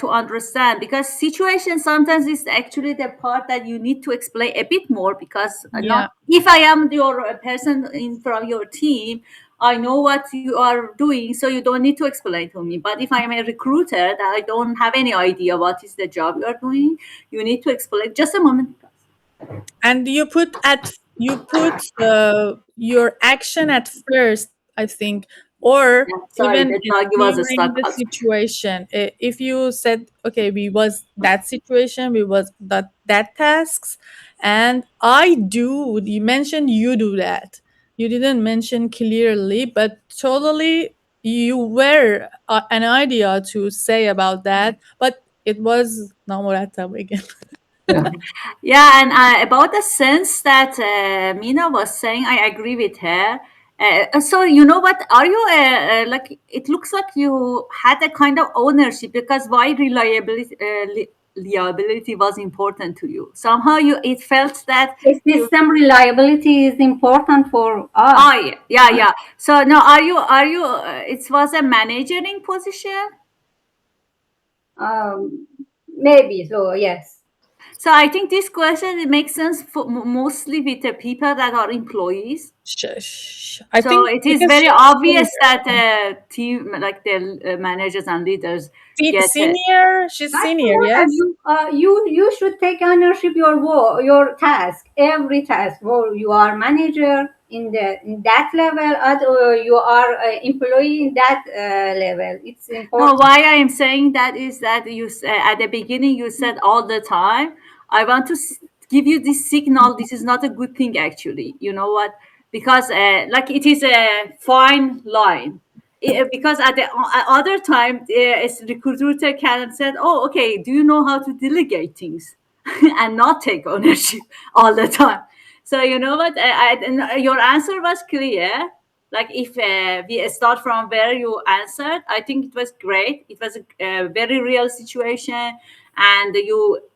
to understand because situation sometimes is actually the part that you need to explain a bit more because yeah. not if I am your person in from your team, I know what you are doing, so you don't need to explain to me. But if I am a recruiter that I don't have any idea what is the job you are doing, you need to explain. Just a moment. And you put your action at first, I think, or Yeah, sorry, even the dog was during stuck. the situation. If you said, okay, we was that situation, we was that tasks, and I do. You mentioned you do that. You didn't mention clearly, but totally you were an idea to say about that, but it was نامرتب again. yeah. Yeah, and about the sense that Mina was saying, I agree with her. So you know what? Are you like? It looks like you had a kind of ownership because why reliability was important to you. Somehow it felt that The you. system reliability is important for us. Oh yeah. So now are you? It was a managing position. Maybe so. Yes. So I think this question it makes sense for mostly with the people that are employees. I So think it is because very she's obvious that senior. team, like the managers and leaders, get. Senior, she's That's senior, important. yes? You should take ownership your work, your task, every task. Well, you are manager in that level, or you are employee in that level. It's No, important. why I am saying that is that at the beginning you said all the time. I want to give you this signal. This is not a good thing, actually. You know what? Because like it is a fine line. Because at the other time, a recruiter can said, "Oh, okay. Do you know how to delegate things and not take ownership all the time?" So you know what? And your answer was clear. Like if we start from where you answered, I think it was great. It was a very real situation, and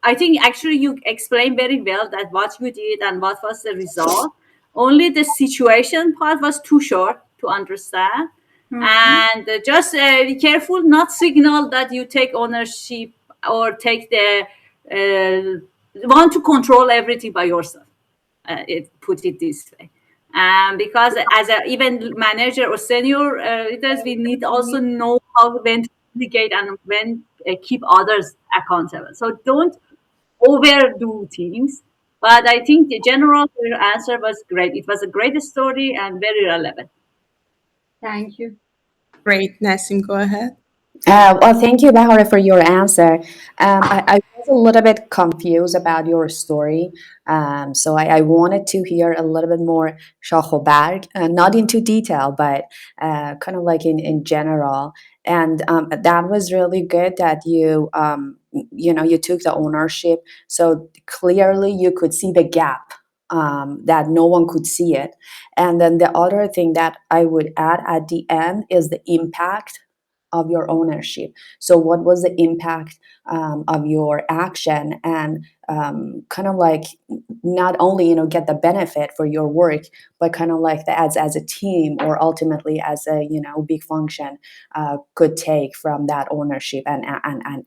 I think actually you explained very well that what you did and what was the result. Only the situation part was too short to understand, Hmm. and just be careful not signal that you take ownership or take the want to control everything by yourself. Put it this way, because as a even manager or senior leaders, we need also know how when to delegate and when keep others accountable. So don't overdo things. But I think the general your answer was great. It was a great story and very relevant. Thank you. Great, Nassim, go ahead. Well, thank you, Bahara, for your answer. I was a little bit confused about your story, so I wanted to hear a little bit more Shahobarg, not into detail, but kind of like in general. And that was really good that you took the ownership. So clearly, you could see the gap. That no one could see it. And then the other thing that I would add at the end is the impact of your ownership. So what was the impact of your action, and kind of like not only get the benefit for your work, but kind of like the as a team, or ultimately as a big function could take from that ownership and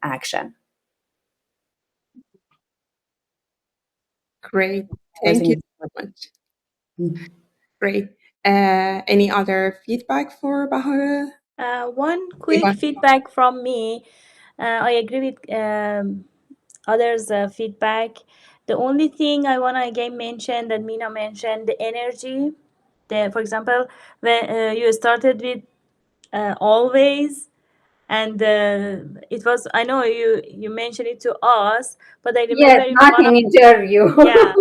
action. Great. I Thank you think. so much. Mhm. Great. Any other feedback for Bahara? One quick Eva? feedback from me. I agree with others' feedback. The only thing I want to again mention that Mina mentioned, the energy. For example, when you started with always, and it was, I know you mentioned it to us, but I Yes, remember in not one in of, interview. yeah,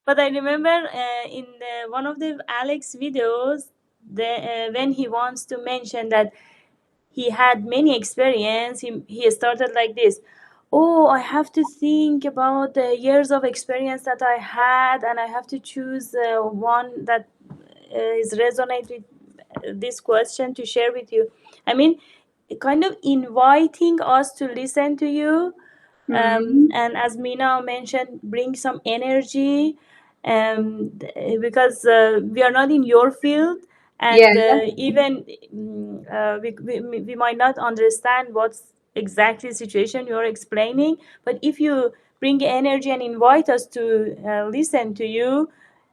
but I remember in one of the Alex videos, when he wants to mention that he had many experience, he started like this: oh, I have to think about the years of experience that I had, and I have to choose one that is resonate with this question to share with you. I mean, kind of inviting us to listen to you, Hmm. and as Mina mentioned, bring some energy, because we are not in your field, Yeah. and even we might not understand what's exactly the situation you're explaining, but if you bring energy and invite us to listen to you,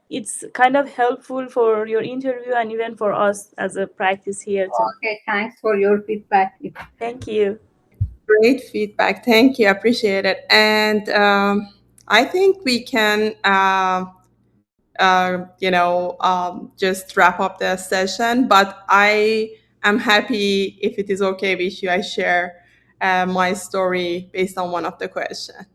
it's kind of helpful for your interview and even for us as a practice here too. Okay, thanks for your feedback. Thank you. Great feedback. Thank you. Appreciate it. And I think we can, just wrap up the session. But I am happy, if it is okay with you, I share my story based on one of the questions.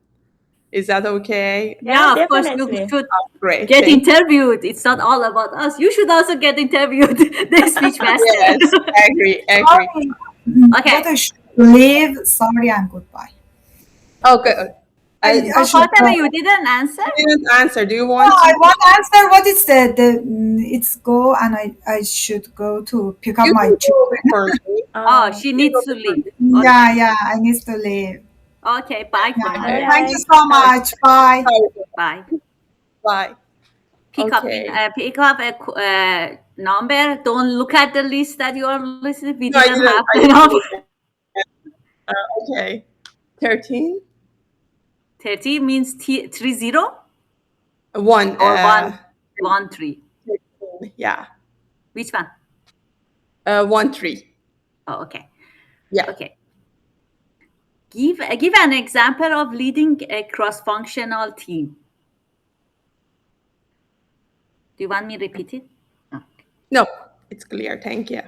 Is that okay? Yeah, Yeah, of course, you definitely. should Great. get Thank interviewed. It's not all about us. You should also get interviewed, the speech you. master. Yes, agree, agree. Sorry, Okay. but I should leave. Sorry and goodbye. Okay. I Oh, should Fatima, go. you didn't answer? You didn't answer. Do you No, want I to? want to answer what is it's go, and I should go to pick up You my can go children. before me. Oh, Oh, she You can needs go to before leave. me. Okay. Yeah, I need to leave. Okay. Bye Yeah, for yeah. now. bye Okay. Thank you bye. so much. Bye. Bye. Bye. Okay. Pick up a number. Don't look at the list that you are listening. We No, I didn't didn't. have I the didn't number. look at. Okay. 13. 30 means 30 One. or 1 1 3. 13. Yeah. Which one? 1 3. Oh, okay. Yeah. Okay. Give an example of leading a cross-functional team. Do you want me to repeat it? No. No, it's clear. Thank you.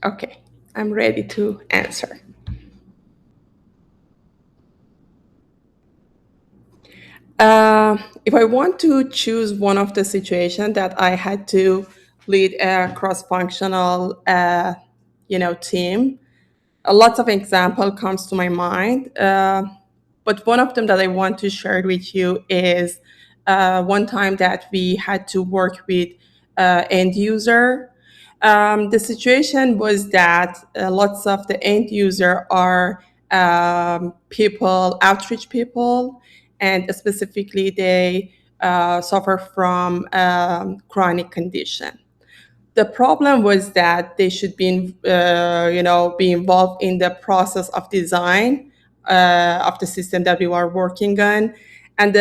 Okay. I'm ready to answer. If I want to choose one of the situations that I had to lead a cross-functional, team, a lot of example comes to my mind. But one of them that I want to share with you is one time that we had to work with end user. The situation was that lots of the end user are people, outreach people, and specifically they suffer from chronic condition. The problem was that they should be involved in the process of design of the system that we were working on, and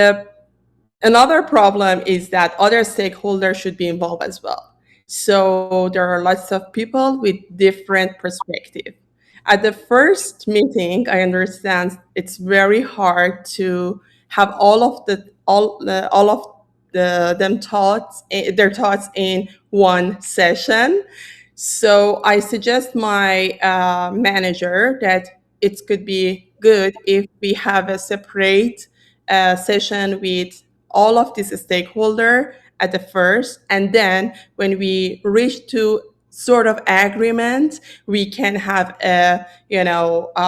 another problem is that other stakeholders should be involved as well. So there are lots of people with different perspective. At the first meeting, I understand it's very hard to have all of them thoughts their thoughts in one session. So I suggest my manager that it could be good if we have a separate session with all of these stakeholder at the first, and then when we reach to sort of agreement, we can have a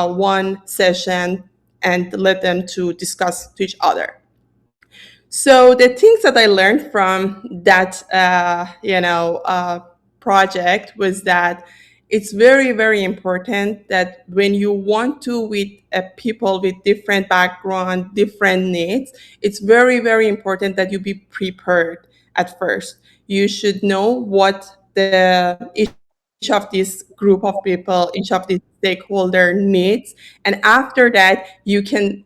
one session and let them to discuss to each other. So the things that I learned from that, project was that it's very, very important that when you want to with people with different background, different needs, it's very, very important that you be prepared at first. You should know what each of these group of people, each of these stakeholder needs, and after that you can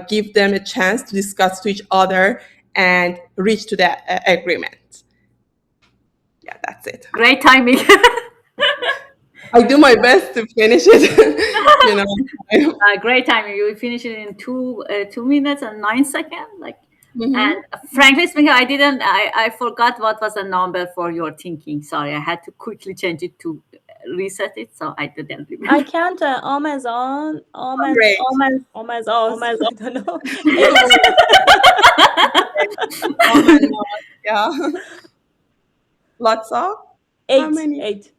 give them a chance to discuss to each other and reach to that agreement. Yeah, that's it. Great timing. I do my best to finish it. Great timing. You finish it in 2 minutes and 9 seconds. Mhm. And frankly speaking, I forgot what was the number for your thinking. Sorry, I had to quickly change it to reset it, so I didn't remember. I count Amazon, Great. Amazon, I don't know. Oh my God. Yeah. Lots of? How many? 8.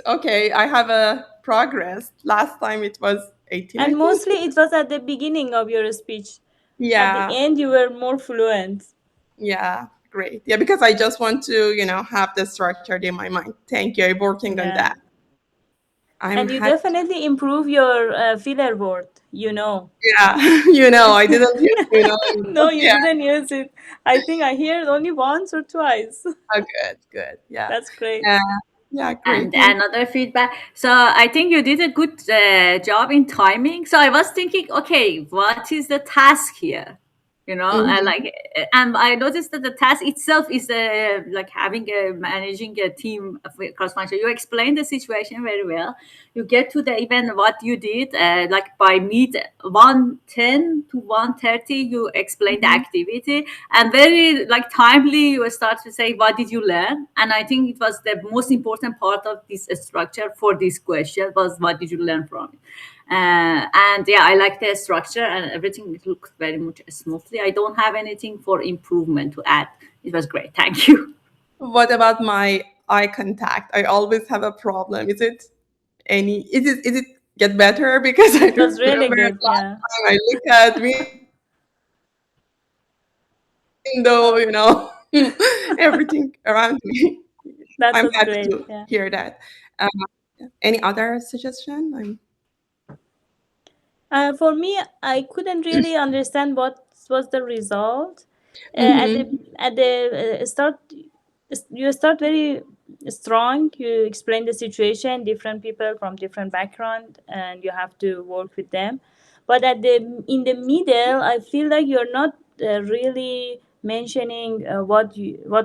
Okay, I have a progress. Last time it was 18, I And think. mostly it was at the beginning of your speech. At the Yeah. end, you were more fluent. Yeah, great. Yeah, because I just want to, have the structure in my mind. Thank you. I'm working on that. I'm And you happy. definitely improve your filler word, Yeah, I didn't use, No, you yeah. didn't use it. I think I hear it only once or twice. Oh, good. Yeah. That's great. Yeah, great. And another feedback. So I think you did a good job in timing. So I was thinking, okay, what is the task here? And I noticed that the task itself is like managing a team of cross-functional. You explained the situation very well. You get to the event, what you did, like by mid 1:10 to 1:30, you explain the activity, and very timely you start to say what did you learn. And I think it was the most important part of this structure for this question was what did you learn from it. And yeah, I like the structure and everything looked very much smoothly. I don't have anything for improvement to add. It was great. Thank you. What about my eye contact? I always have a problem. Is it get better? Because I It was don't really remember good, last yeah. time I look at window, everything around me. That I'm was happy great, to yeah. hear that. Any other suggestion? For me, I couldn't really understand what was the result. At the start, you start very strong. You explain the situation, different people from different background, and you have to work with them. But in the middle, I feel like you're not really mentioning what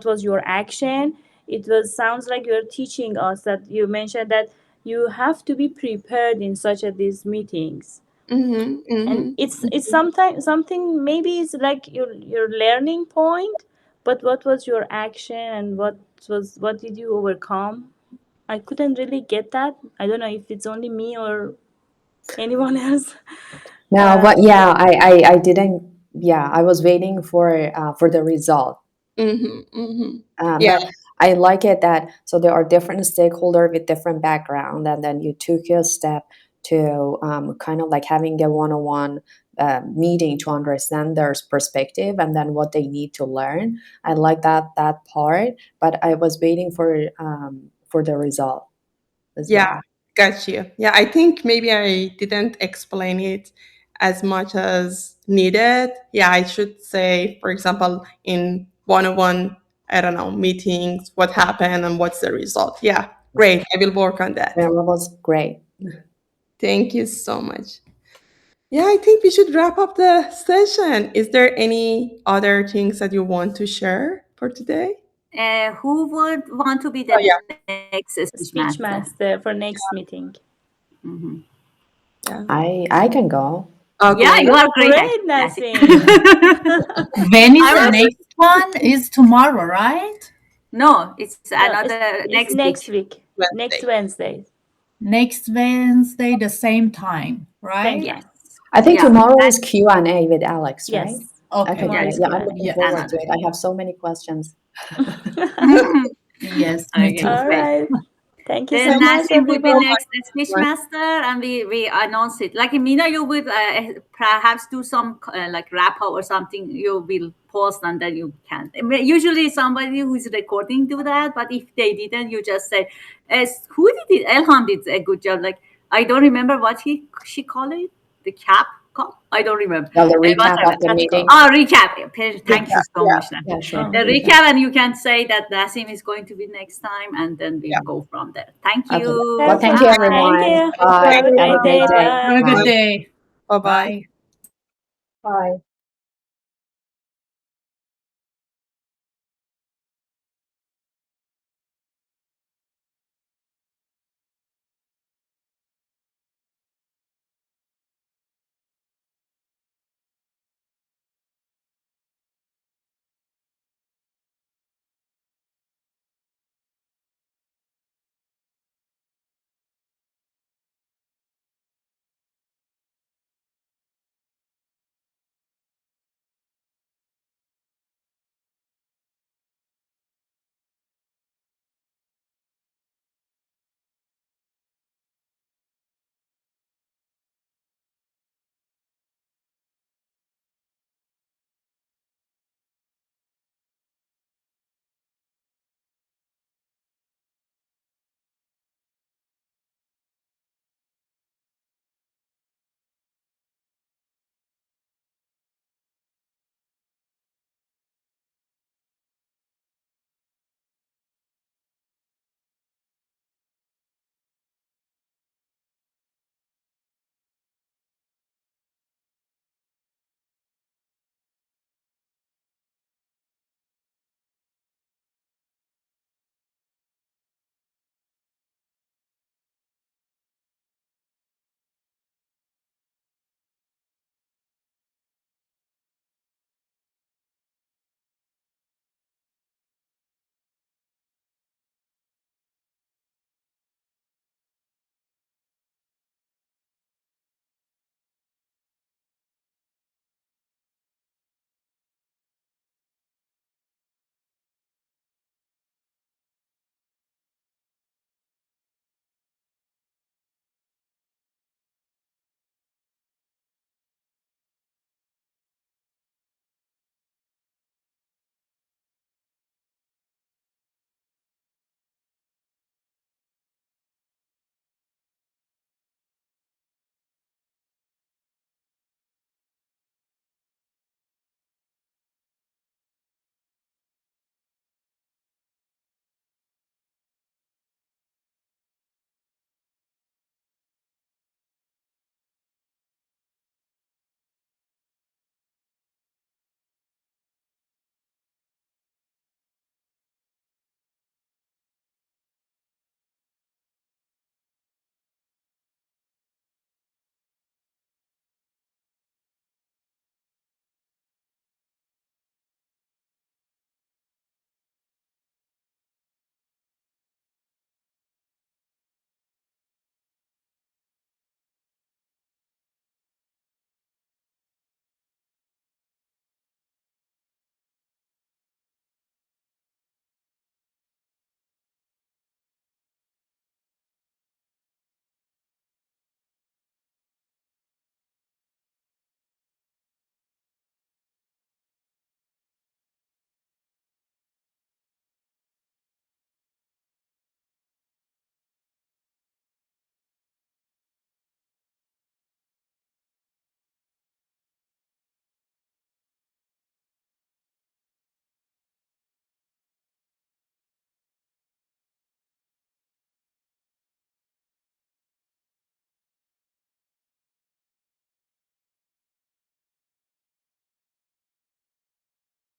was your action. It was sounds like you're teaching us that you mentioned that you have to be prepared in such these meetings. And it's sometimes something, maybe it's like your learning point, but what was your action and what did you overcome? I couldn't really get that. I don't know if it's only me or anyone else. No, but yeah, I didn't. Yeah, I was waiting for the result. Yeah. But I like it that so there are different stakeholders with different background, and then you took a step to kind of like having a one-on-one meeting to understand their perspective and then what they need to learn. I like that part, but I was waiting for the result as Yeah, well. got you. Yeah, I think maybe I didn't explain it as much as needed. Yeah, I should say, for example, in one-on-one, I don't know, meetings, what happened and what's the result. Yeah, great. I will work on that. Yeah, that was great. Thank you so much. Yeah, I think we should wrap up the session. Is there any other things that you want to share for today? Who would want to be Oh, the yeah. next speech Speech master? master for next meeting. Yeah. I can go. Oh, Yeah, great. you are great. Great, Actually. Nasim. When is I the was- next one? Is tomorrow, right? No, it's No, another it's next week. Next Wednesday. Next Wednesday, the same time, right? Same Yes. time. I think Yeah. tomorrow is Q&A with Alex, Yes. right? Okay, Yeah, great. it's Yeah, good. I'm looking Yeah, forward to another. it. I have so many questions. Yes, me Okay, too. All great. right. Thank you Then so much, Nassim would be So everyone. much next speechmaster, and we announce it. Like Mina, you would perhaps do some like wrap up or something. You will post, and then you can. I mean, usually, somebody who is recording do that, but if they didn't, you just say, "Who did it? Elham did a good job." Like I don't remember what she called it. The cap. I don't remember. Now the recap Whatever. of the meeting. Oh, recap. Thank you recap. so Yeah, much. Yeah, sure. The Recap. recap, and you can say that Nassim is going to be next time, and then yeah. we'll go from there. Thank Okay. you. Well, thank you, Perfect. Thank everyone. you. Bye. Have a Have a great great day. day. Have a Bye. good Bye. day. Bye-bye. Bye. Bye.